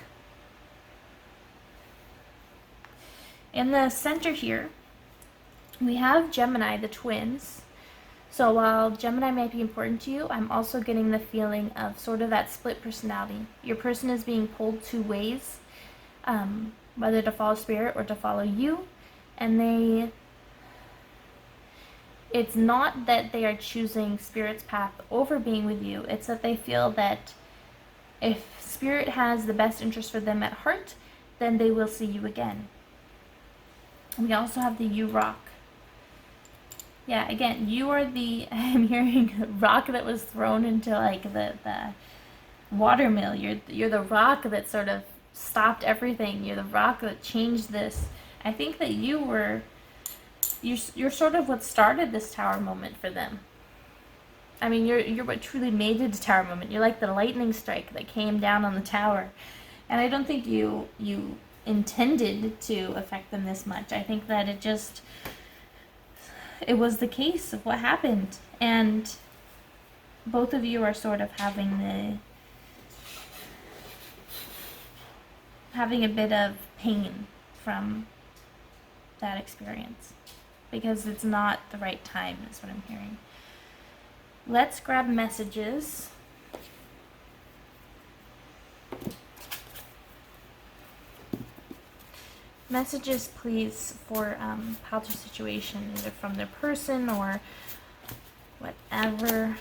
In the center here, we have Gemini, the twins. So while Gemini might be important to you, I'm also getting the feeling of sort of that split personality. Your person is being pulled two ways, whether to follow Spirit or to follow you. And it's not that they are choosing Spirit's path over being with you. It's that they feel that if Spirit has the best interest for them at heart, then they will see you again. We also have the U rock. Yeah, again, you are the, I'm hearing rock that was thrown into like the watermill. You're the rock that sort of stopped everything. You're the rock that changed this. I think that you're sort of what started this tower moment for them. I mean, you're what truly made it a tower moment. You're like the lightning strike that came down on the tower. And I don't think you intended to affect them this much. I think that it was the case of what happened, and both of you are sort of having a bit of pain from that experience because it's not the right time, is what I'm hearing. Let's grab messages. Messages, please, for Palter situation, either from their person or whatever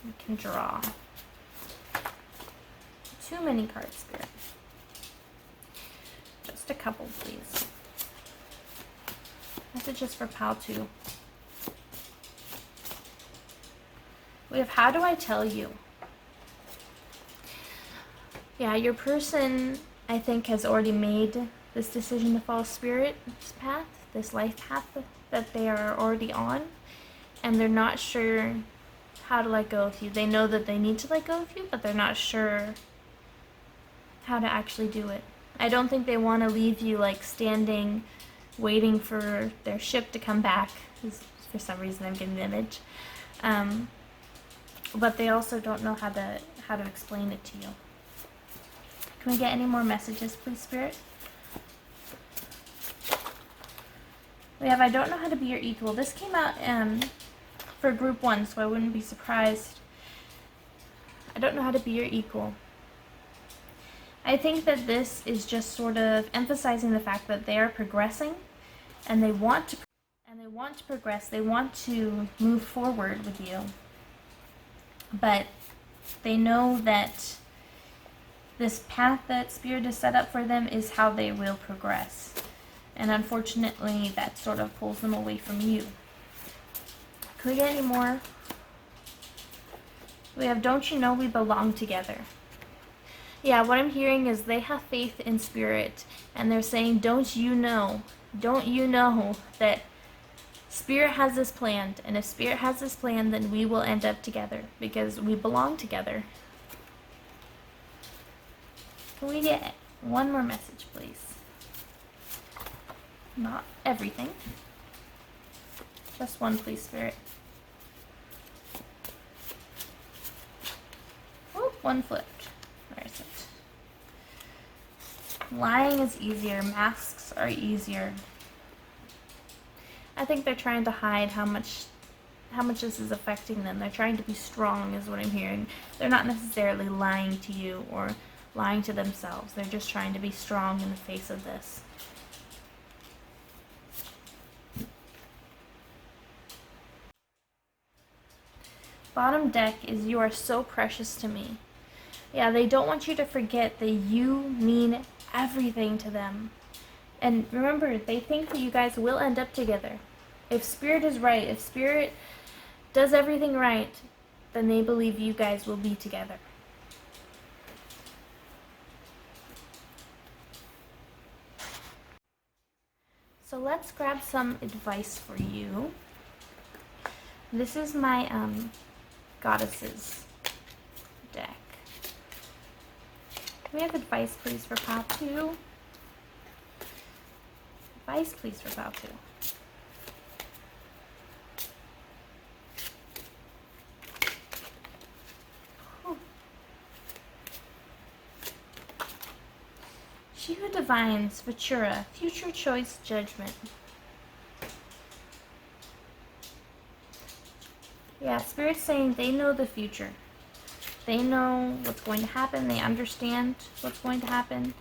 we can draw. Too many cards, Spirit. Just a couple, please. Messages for Paltu. We have, how do I tell you? Yeah, your person, I think, has already made this decision to follow Spirit's path, this life path that they are already on, and they're not sure how to let go of you. They know that they need to let go of you, but they're not sure how to actually do it. I don't think they want to leave you like standing, waiting for their ship to come back. For some reason, I'm getting the image. But they also don't know how to explain it to you. Can we get any more messages, please, Spirit? We have, I don't know how to be your equal. This came out for group 1, so I wouldn't be surprised. I don't know how to be your equal. I think that this is just sort of emphasizing the fact that they are progressing, and they want to progress. They want to move forward with you, but they know that this path that Spirit has set up for them is how they will progress. And unfortunately, that sort of pulls them away from you. Can we get any more? We have, don't you know we belong together? Yeah, what I'm hearing is they have faith in Spirit, and they're saying, don't you know that Spirit has this planned, and if Spirit has this plan, then we will end up together, because we belong together. Can we get one more message, please? Not everything. Just one, please, Spirit. Oh, one flipped. Where is it? Lying is easier. Masks are easier. I think they're trying to hide how much this is affecting them. They're trying to be strong, is what I'm hearing. They're not necessarily lying to you or lying to themselves. They're just trying to be strong in the face of this. Bottom deck is you are so precious to me. Yeah, they don't want you to forget that you mean everything to them. And remember, they think that you guys will end up together. If Spirit is right, if Spirit does everything right, then they believe you guys will be together. So let's grab some advice for you. This is my Goddesses deck. Can we have advice, please, for Pile 2? Advice, please, for Pile 2. She who divines, Ventura, future choice judgment. Yeah, Spirit's saying they know the future. They know what's going to happen. They understand what's going to happen.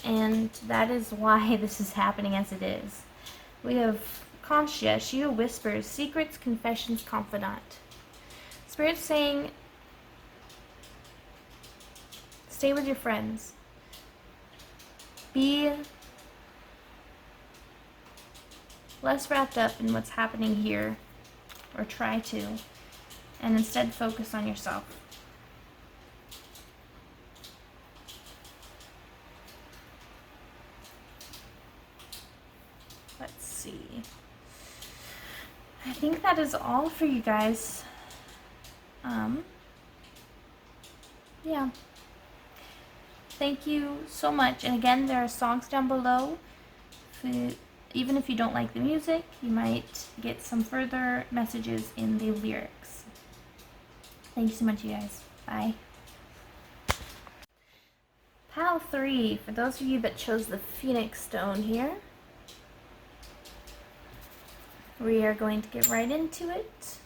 And that is why this is happening as it is. We have Conchia, she who whispers, secrets, confessions, confidant. Spirit's saying, stay with your friends. Be less wrapped up in what's happening here, or try to, and instead focus on yourself. Let's see. I think that is all for you guys. Yeah. Thank you so much. And again, there are songs down below. Even if you don't like the music, you might get some further messages in the lyrics. Thank you so much, you guys. Bye. Pile 3, for those of you that chose the Phoenix Stone here, we are going to get right into it.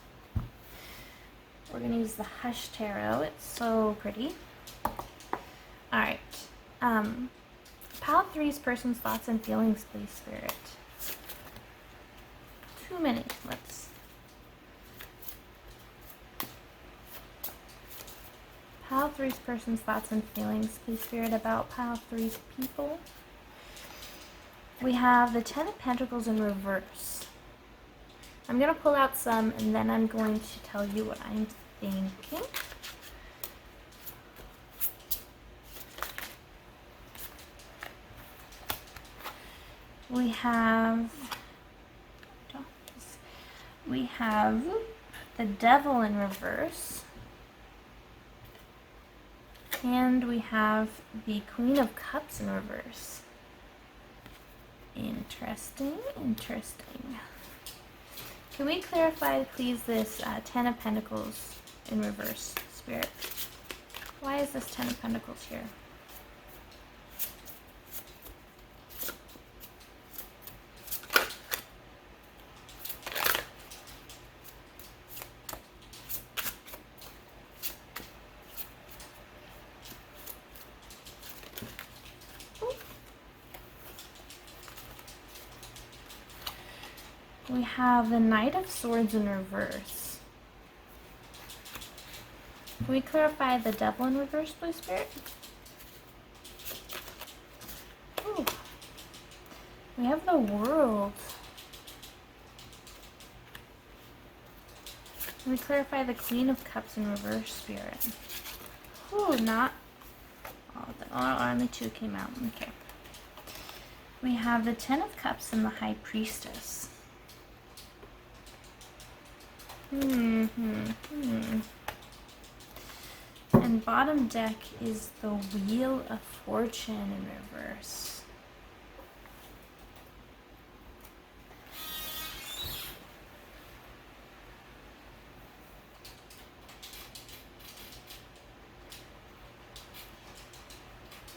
We're going to use the Hush Tarot. It's so pretty. Alright. Pile 3's person's thoughts and feelings, please, Spirit. Too many. Let's. Pile 3's person's thoughts and feelings, please, Spirit, about Pile 3's people. We have the Ten of Pentacles in reverse. I'm going to pull out some, and then I'm going to tell you what I'm thinking. We have the Devil in reverse, and we have the Queen of Cups in reverse. Interesting, interesting. Can we clarify, please, this Ten of Pentacles in reverse, Spirit? Why is this Ten of Pentacles here? We have the Knight of Swords in reverse. Can we clarify the Devil in reverse, please, Spirit? Ooh. We have the World. Can we clarify the Queen of Cups in reverse, Spirit? Ooh, not... only two came out. Okay. We have the Ten of Cups and the High Priestess. And bottom deck is the Wheel of Fortune in reverse.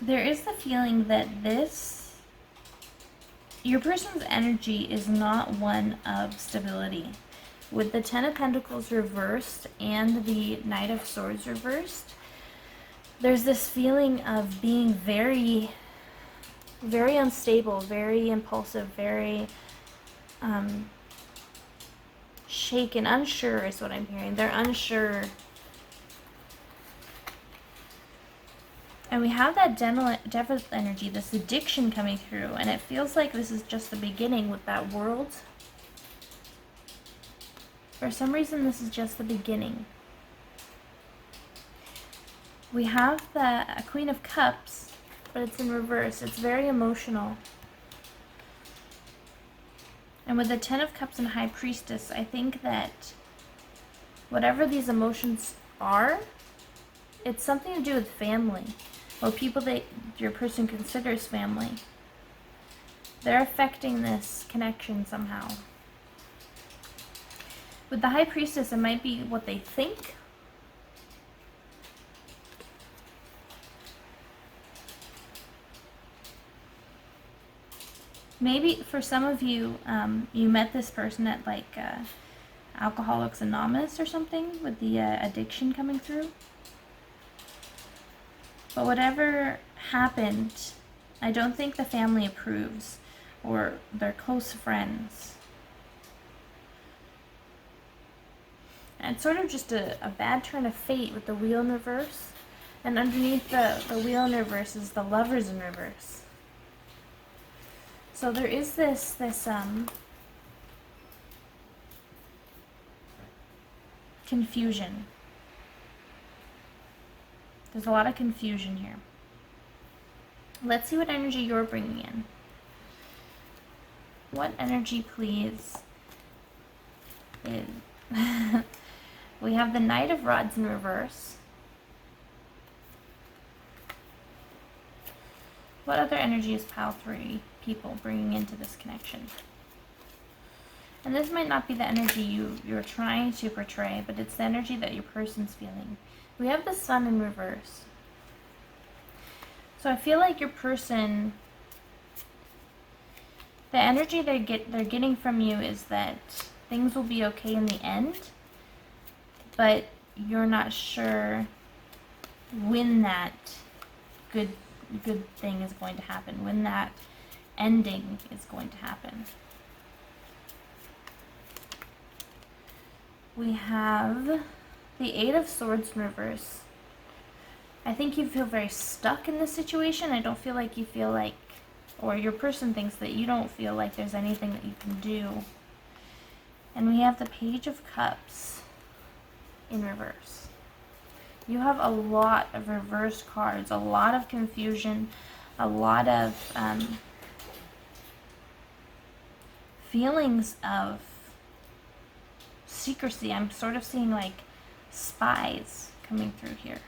there is the feeling that your person's energy is not one of stability. With the Ten of Pentacles reversed and the Knight of Swords reversed, there's this feeling of being very, very unstable, very impulsive, very shaken, unsure is what I'm hearing. They're unsure. And we have that devil energy, this addiction coming through, and it feels like this is just the beginning with that World. For some reason, this is just the beginning. We have the Queen of Cups, but it's in reverse. It's very emotional. And with the Ten of Cups and High Priestess, I think that whatever these emotions are, it's something to do with family, or people that your person considers family. They're affecting this connection somehow. With the High Priestess, it might be what they think. Maybe for some of you, you met this person at like Alcoholics Anonymous or something, with the addiction coming through. But whatever happened, I don't think the family approves, or they're close friends. And it's sort of just a bad turn of fate with the Wheel in reverse. And underneath the Wheel in reverse is the Lovers in reverse. So there is this confusion. There's a lot of confusion here. Let's see what energy you're bringing in. What energy, please, is... We have the Knight of Rods in reverse. What other energy is Pile 3 people bringing into this connection? And this might not be the energy you're trying to portray, but it's the energy that your person's feeling. We have the Sun in reverse. So I feel like your person, the energy they're getting from you is that things will be okay in the end, but you're not sure when that good thing is going to happen, when that ending is going to happen. We have the Eight of Swords in reverse. I think you feel very stuck in this situation. I don't feel like you feel like, or your person thinks that you don't feel like there's anything that you can do. And we have the Page of Cups in reverse. You have a lot of reverse cards, a lot of confusion, a lot of feelings of secrecy. I'm sort of seeing like spies coming through here.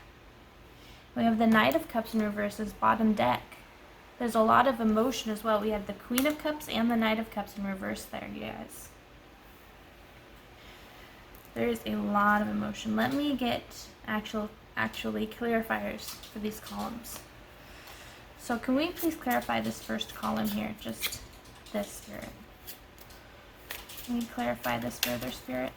We have the Knight of Cups in reverse as bottom deck. There's a lot of emotion as well. We have the Queen of Cups and the Knight of Cups in reverse there, you guys. There's a lot of emotion. Let me get actually clarifiers for these columns. So can we please clarify this first column here? Just this, Spirit. Can we clarify this further, Spirit?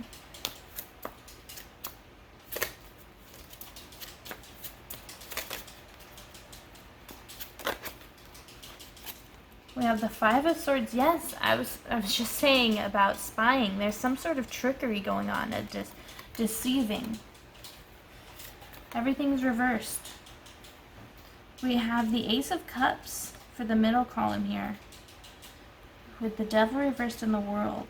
We have the Five of Swords. Yes, I was just saying about spying. There's some sort of trickery going on, deceiving. Everything's reversed. We have the Ace of Cups for the middle column here, with the Devil reversed in the World.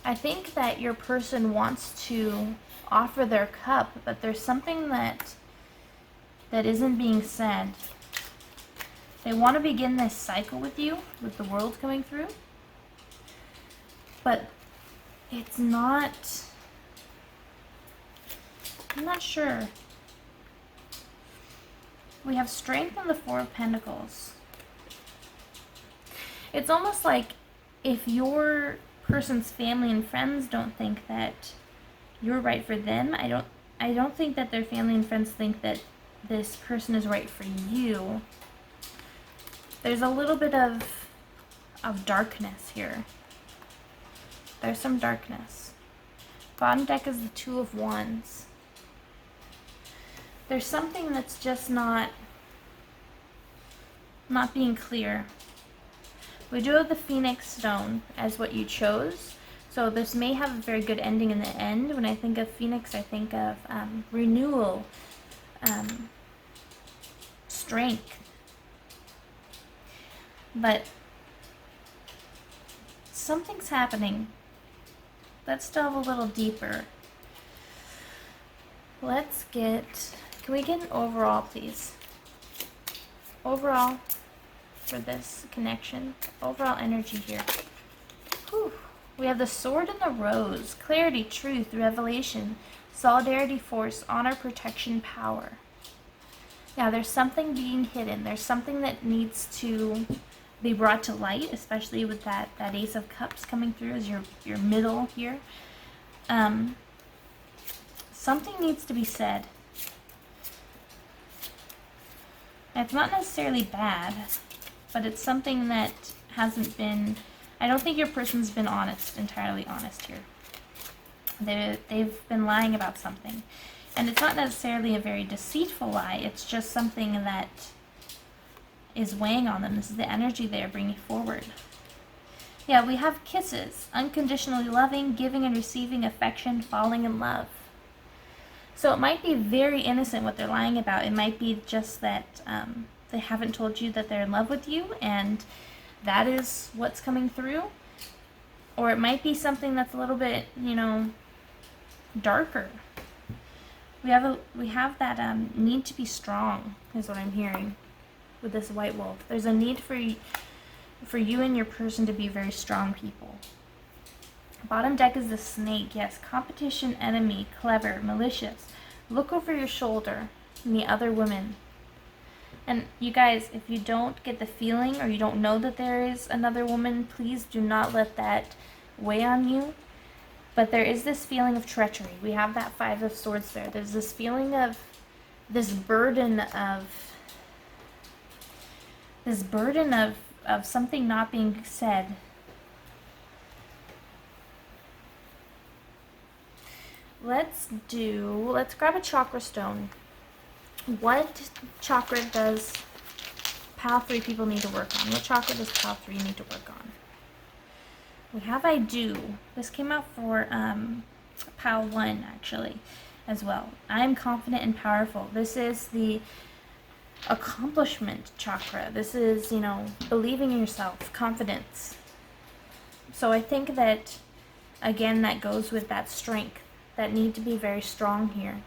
I think that your person wants to offer their cup, but there's something that isn't being said. They want to begin this cycle with you, with the World coming through, but it's not, I'm not sure. We have Strength and the Four of Pentacles. It's almost like if your person's family and friends don't think that you're right for them, I don't think that their family and friends think that this person is right for you, there's a little bit of darkness here. There's some darkness. Bottom deck is the Two of Wands. There's something that's just not being clear. We do have the Phoenix Stone as what you chose. So this may have a very good ending in the end. When I think of Phoenix, I think of renewal, strength. But something's happening. Let's delve a little deeper. Let's get, can we get an overall, please? Overall for this connection. Overall energy here. Whew. We have the Sword and the Rose. Clarity, truth, revelation, solidarity, force, honor, protection, power. Yeah, there's something being hidden. There's something that needs to be brought to light, especially with that Ace of Cups coming through as your middle here. Something needs to be said. It's not necessarily bad, but it's something that hasn't been, I don't think your person's been entirely honest here. They've been lying about something. And it's not necessarily a very deceitful lie, it's just something that is weighing on them. This is the energy they are bringing forward. Yeah, we have kisses, unconditionally loving, giving and receiving affection, falling in love. So it might be very innocent what they're lying about. It might be just that they haven't told you that they're in love with you, and that is what's coming through. Or it might be something that's a little bit, darker. We have that need to be strong, is what I'm hearing with this white wolf. There's a need for you and your person to be very strong people. Bottom deck is the Snake. Yes, competition, enemy, clever, malicious. Look over your shoulder and the other women. And you guys, if you don't get the feeling or you don't know that there is another woman, please do not let that weigh on you. But there is this feeling of treachery. We have that Five of Swords there. There's this feeling of this burden of something not being said. Let's grab a chakra stone. What chakra does Pile 3 people need to work on? What chakra does Pile 3 need to work on? We have I do. This came out for Pile 1 actually as well. I am confident and powerful. This is the accomplishment chakra. This is, believing in yourself, confidence. So I think that, again, that goes with that strength, that need to be very strong here.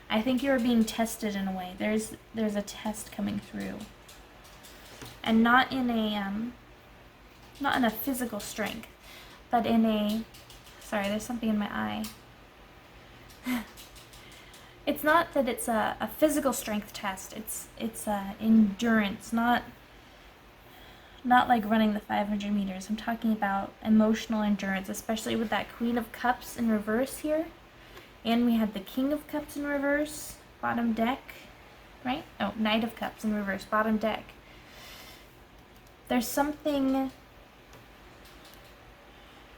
I think you're being tested in a way. There's a test coming through. And not in a physical strength, but in a, sorry, there's something in my eye. It's not that it's a physical strength test. It's endurance, not like running the 500 meters. I'm talking about emotional endurance, especially with that Queen of Cups in reverse here. And we had the King of Cups in reverse, bottom deck, right? Oh, Knight of Cups in reverse, bottom deck. There's something,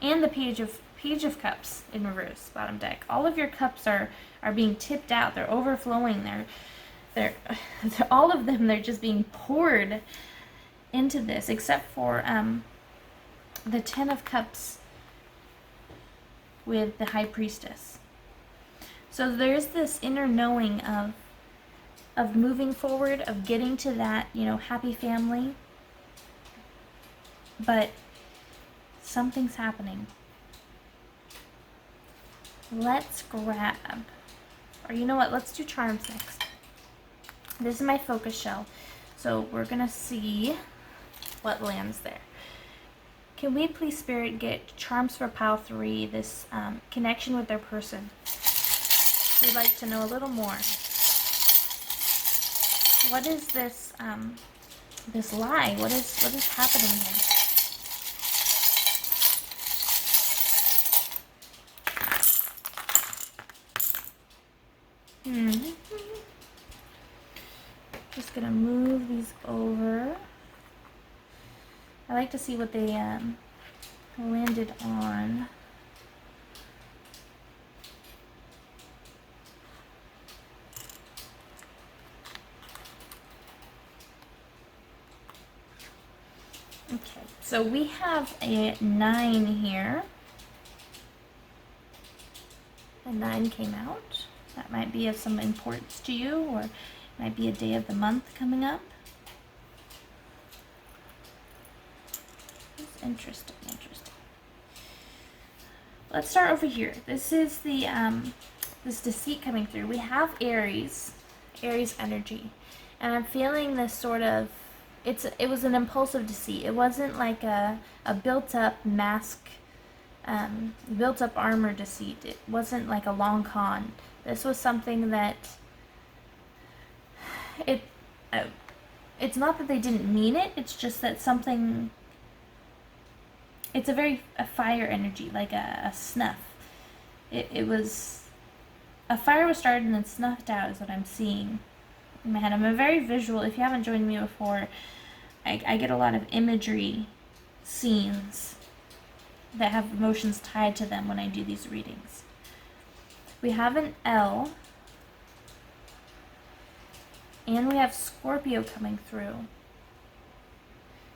and the Page of Cups in reverse, bottom deck. All of your cups are being tipped out. They're overflowing. They're all of them. They're just being poured into this, except for the 10 of Cups with the High Priestess. So there's this inner knowing of moving forward, of getting to that, happy family. But something's happening. Let's grab, or you know what, let's do charms next. This is my focus shell. So we're going to see what lands there. Can we please, Spirit, get charms for Pile 3, this connection with their person? We'd like to know a little more. What is this this lie? What is happening here? just gonna move these over. I like to see what they landed on. Okay, so we have a 9 here. A 9 came out. That might be of some importance to you, or it might be a day of the month coming up. It's interesting. Let's start over here. This is the this deceit coming through. We have Aries energy, and I'm feeling this sort of. It was an impulsive deceit. It wasn't like a built-up mask, built-up armor deceit. It wasn't like a long con. This was something that it's not that they didn't mean it. It's just that something. It's a fire energy, like a snuff. It was a fire was started and then snuffed out is what I'm seeing in my head. I'm a very visual. If you haven't joined me before, I get a lot of imagery scenes that have emotions tied to them when I do these readings. We have an L, and we have Scorpio coming through.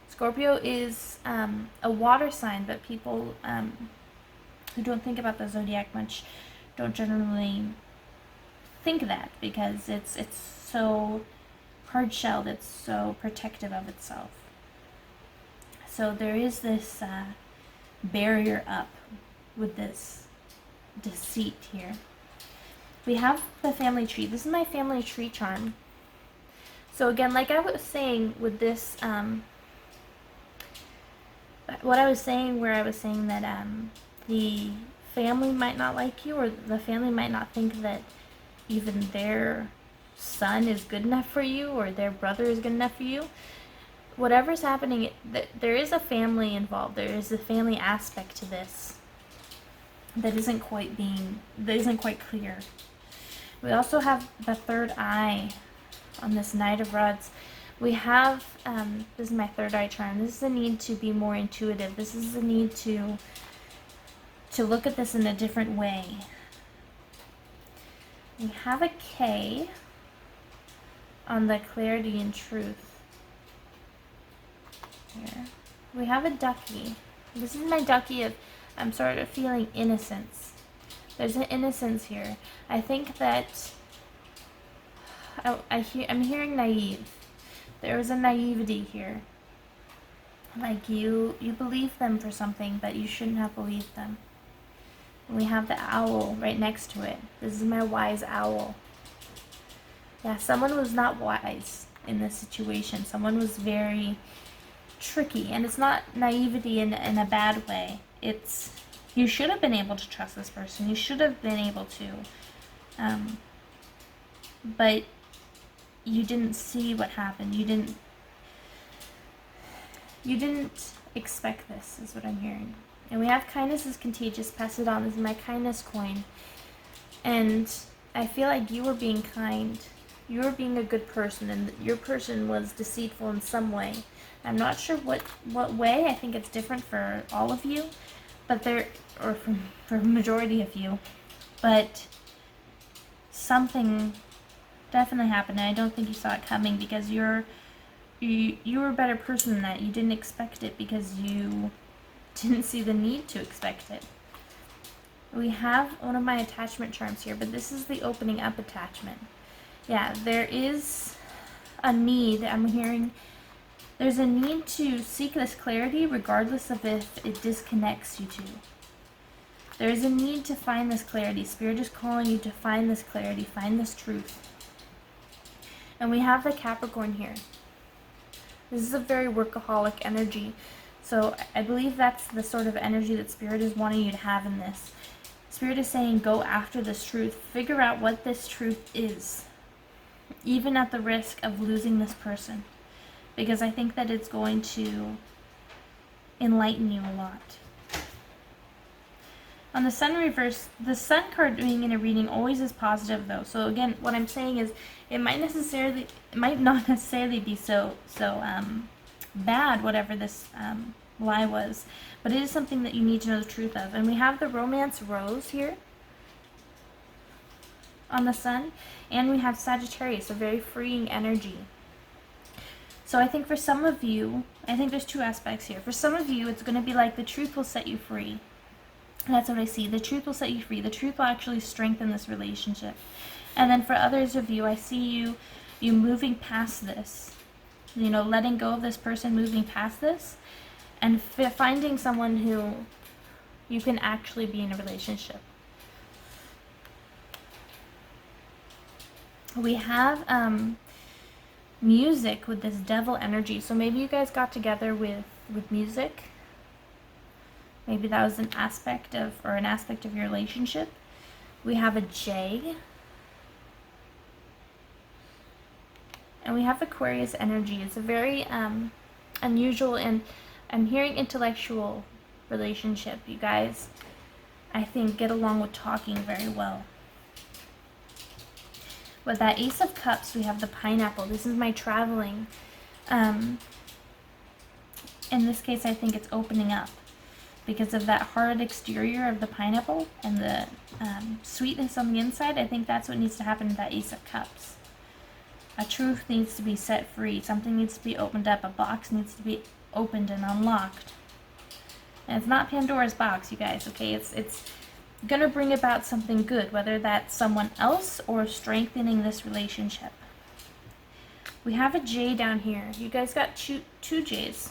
Scorpio is a water sign, but people who don't think about the zodiac much don't generally think that, because it's so hard-shelled, it's so protective of itself. So there is this barrier up with this deceit here. We have the family tree. This is my family tree charm. So again, like I was saying with this, what I was saying, where I was saying that the family might not like you, or the family might not think that even their son is good enough for you, or their brother is good enough for you. Whatever's happening, there is a family involved. There is a family aspect to this that isn't quite clear. We also have the third eye on this Knight of Rods. We have, this is my third eye charm. This is the need to be more intuitive. This is the need to look at this in a different way. We have a K on the clarity and truth. Here. We have a ducky. This is my ducky of, I'm sort of feeling innocence. There's an innocence here. I think that I'm hearing naive. There was a naivety here. Like you believe them for something, but you shouldn't have believed them. And we have the owl right next to it. This is my wise owl. Yeah, someone was not wise in this situation. Someone was very tricky, and it's not naivety in a bad way. It's, you should have been able to trust this person. You should have been able to, but you didn't see what happened. You didn't expect this, is what I'm hearing. And we have kindness is contagious. Pass it on. This is my kindness coin. And I feel like you were being kind. You were being a good person, and your person was deceitful in some way. I'm not sure what way. I think it's different for all of you, but or for a majority of you. But something definitely happened, and I don't think you saw it coming, because you were a better person than that. You didn't expect it because you didn't see the need to expect it. We have one of my attachment charms here, but this is the opening up attachment. Yeah, there is a need. I'm hearing there's a need to seek this clarity regardless of if it disconnects you two. There is a need to find this clarity. Spirit is calling you to find this clarity, find this truth. And we have the Capricorn here. This is a very workaholic energy. So I believe that's the sort of energy that Spirit is wanting you to have in this. Spirit is saying, go after this truth. Figure out what this truth is, even at the risk of losing this person. Because I think that it's going to enlighten you a lot. On the Sun reverse, the Sun card being in a reading always is positive though. So again, what I'm saying is it might not necessarily be so bad, whatever this lie was, but it is something that you need to know the truth of. And we have the Romance Rose here on the Sun, and we have Sagittarius, a very freeing energy. So I think for some of you, I think there's two aspects here. For some of you, it's going to be like the truth will set you free. And that's what I see. The truth will set you free. The truth will actually strengthen this relationship. And then for others of you, I see you moving past this. You know, letting go of this person, moving past this, and finding someone who you can actually be in a relationship. We have music with this devil energy. So maybe you guys got together with music. Maybe that was an aspect of your relationship. We have a J. And we have Aquarius energy. It's a very unusual, and I'm hearing intellectual relationship. You guys, I think, get along with talking very well. With that Ace of Cups, we have the pineapple. This is my traveling. In this case, I think it's opening up because of that hard exterior of the pineapple and the sweetness on the inside. I think that's what needs to happen to that Ace of Cups. A truth needs to be set free. Something needs to be opened up. A box needs to be opened and unlocked. And it's not Pandora's box, you guys, okay? It's gonna bring about something good, whether that's someone else or strengthening this relationship. We have a J down here. You guys got two J's.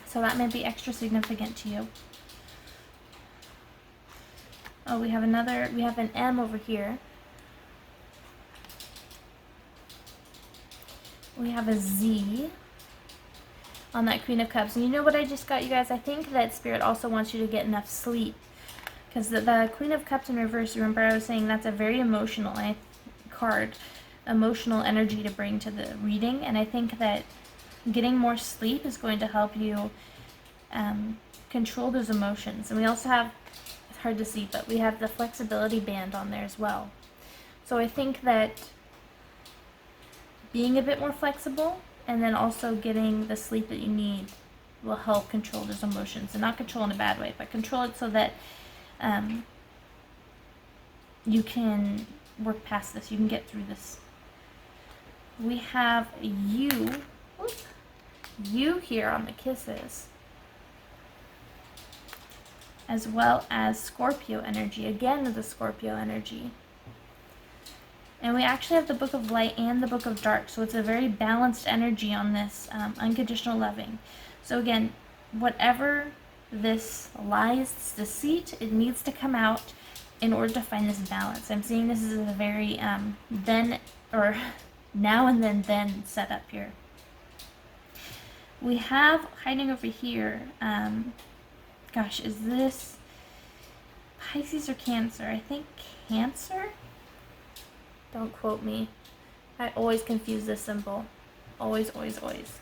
So that may be extra significant to you. Oh, we have an M over here. We have a Z on that Queen of Cups. And you know what I just got, you guys? I think that Spirit also wants you to get enough sleep. Because the Queen of Cups in reverse, remember I was saying that's a very emotional card. Emotional energy to bring to the reading. And I think that getting more sleep is going to help you control those emotions. And we also have, it's hard to see, but we have the flexibility band on there as well. So I think that being a bit more flexible and then also getting the sleep that you need will help control those emotions. And not control in a bad way, but control it so that you can work past this. You can get through this. We have you here on the kisses, as well as Scorpio energy, again with the Scorpio energy. And we actually have the Book of Light and the Book of Dark, so it's a very balanced energy on this unconditional loving. So again, whatever this lies, this deceit, it needs to come out in order to find this balance. I'm seeing this as a very then, or now and then setup here. We have hiding over here, gosh, is this Pisces or Cancer? I think Cancer? Don't quote me. I always confuse this symbol. Always, always, always.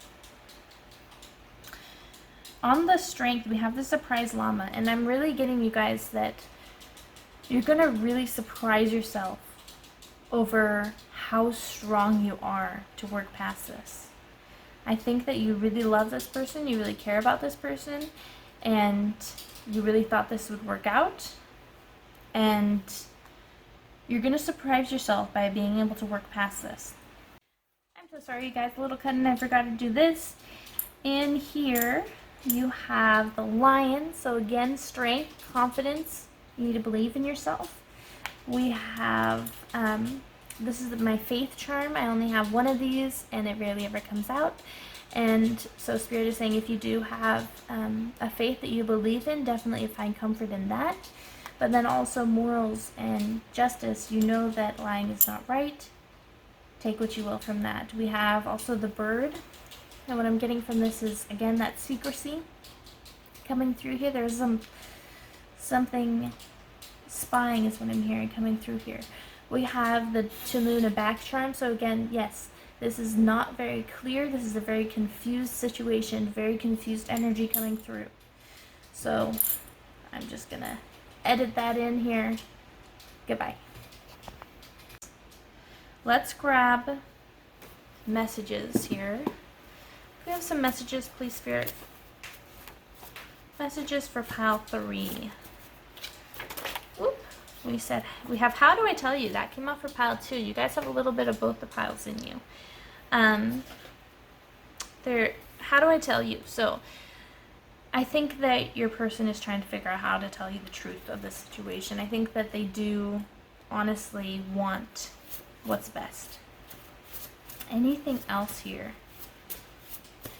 On the Strength, we have the Surprise Llama, and I'm really getting you guys that you're going to really surprise yourself over how strong you are to work past this. I think that you really love this person, you really care about this person, and you really thought this would work out, and you're going to surprise yourself by being able to work past this. I'm so sorry, you guys, a little cut and I forgot to do this. In here, you have the Lion, so again, strength, confidence, you need to believe in yourself. We have, this is my faith charm. I only have one of these, and it rarely ever comes out. And so Spirit is saying if you do have a faith that you believe in, definitely find comfort in that. But then also morals and justice. You know that lying is not right. Take what you will from that. We have also the Bird. And what I'm getting from this is, again, that secrecy coming through here. There's something spying is what I'm hearing coming through here. We have the Chaluna back charm. So again, yes, this is not very clear. This is a very confused situation, very confused energy coming through. So I'm just gonna edit that in here. Goodbye. Let's grab messages here. We have some messages, please, Spirit. Messages for pile 3. Oop. We said we have how do I tell you? That came out for pile 2. You guys have a little bit of both the piles in you. How do I tell you? So I think that your person is trying to figure out how to tell you the truth of the situation. I think that they do honestly want what's best. Anything else here?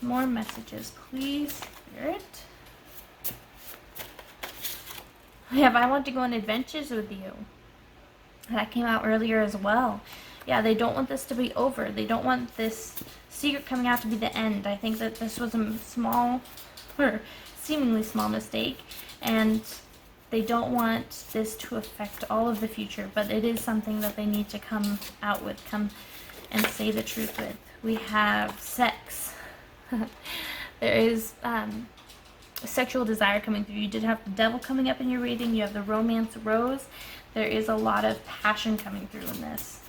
More messages, please, Spirit. We have I want to go on adventures with you. That came out earlier as well. Yeah, they don't want this to be over. They don't want this secret coming out to be the end. I think that this was a small, or seemingly small mistake, and they don't want this to affect all of the future, but it is something that they need to come out with, come and say the truth with. We have sex. There is sexual desire coming through. You did have the devil coming up in your reading. You have the romance rose. There is a lot of passion coming through in this.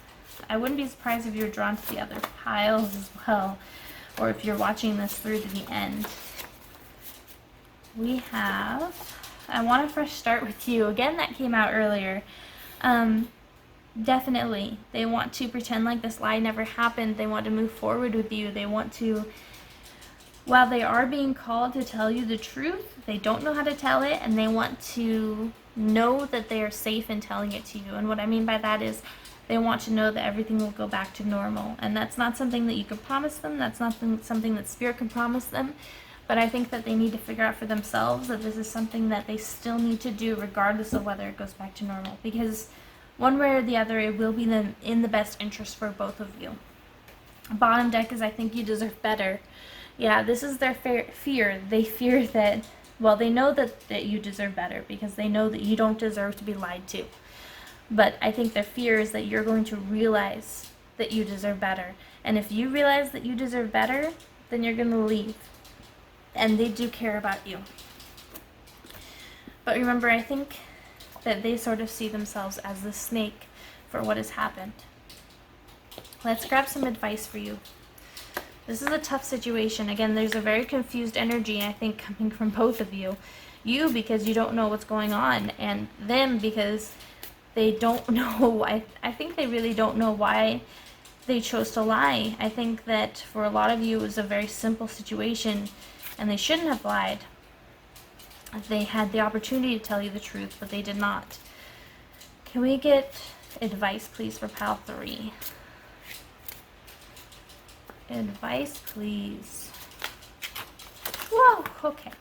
I wouldn't be surprised if you're drawn to the other piles as well, or if you're watching this through to the end. We have I want a fresh start with you. Again, that came out earlier. Definitely. They want to pretend like this lie never happened. They want to move forward with you. They want to, while they are being called to tell you the truth, they don't know how to tell it, and they want to know that they are safe in telling it to you. And what I mean by that is they want to know that everything will go back to normal. And that's not something that you can promise them. That's not something that Spirit can promise them. But I think that they need to figure out for themselves that this is something that they still need to do regardless of whether it goes back to normal. Because one way or the other, it will be in the best interest for both of you. Bottom deck is I think you deserve better. Yeah, this is their fear. They fear that, well, they know that you deserve better because they know that you don't deserve to be lied to. But I think their fear is that you're going to realize that you deserve better. And if you realize that you deserve better, then you're going to leave. And they do care about you. But remember, I think that they sort of see themselves as the snake for what has happened. Let's grab some advice for you. This is a tough situation. Again, there's a very confused energy, I think, coming from both of you. You, because you don't know what's going on, and them, because they don't know. I think they really don't know why they chose to lie. I think that for a lot of you, it was a very simple situation, and they shouldn't have lied. They had the opportunity to tell you the truth, but they did not. Can we get advice, please, for pile 3? Advice, please. Whoa, okay.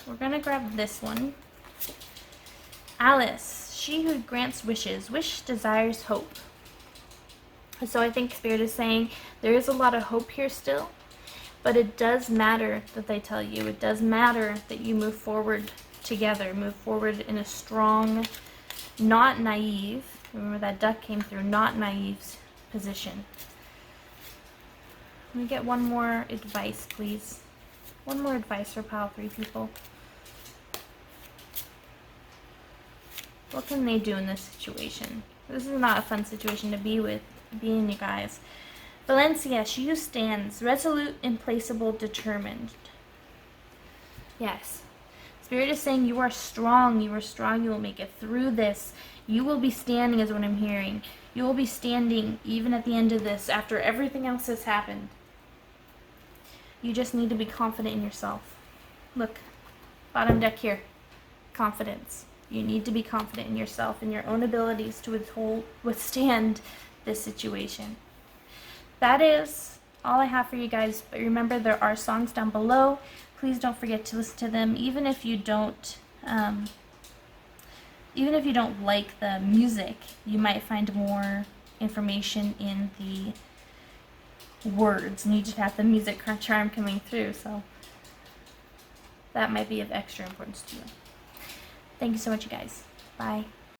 We're gonna grab this one. Alice, she who grants wishes. Wish desires hope. So I think Spirit is saying there is a lot of hope here still, but it does matter that they tell you. It does matter that you move forward together, move forward in a strong, not naive, remember that duck came through, not naive position. Let me get one more advice, please. One more advice for pile 3 people. What can they do in this situation? This is not a fun situation to be in, you guys. Valencia, she who stands, resolute, implacable, determined. Yes. Spirit is saying you are strong. You are strong. You will make it through this. You will be standing is what I'm hearing. You will be standing even at the end of this after everything else has happened. You just need to be confident in yourself. Look, bottom deck here. Confidence. You need to be confident in yourself and your own abilities to withstand this situation. That is all I have for you guys. But remember, there are songs down below. Please don't forget to listen to them, even if you don't like the music. You might find more information in the words, and you just have the music charm coming through. So that might be of extra importance to you. Thank you so much, you guys. Bye.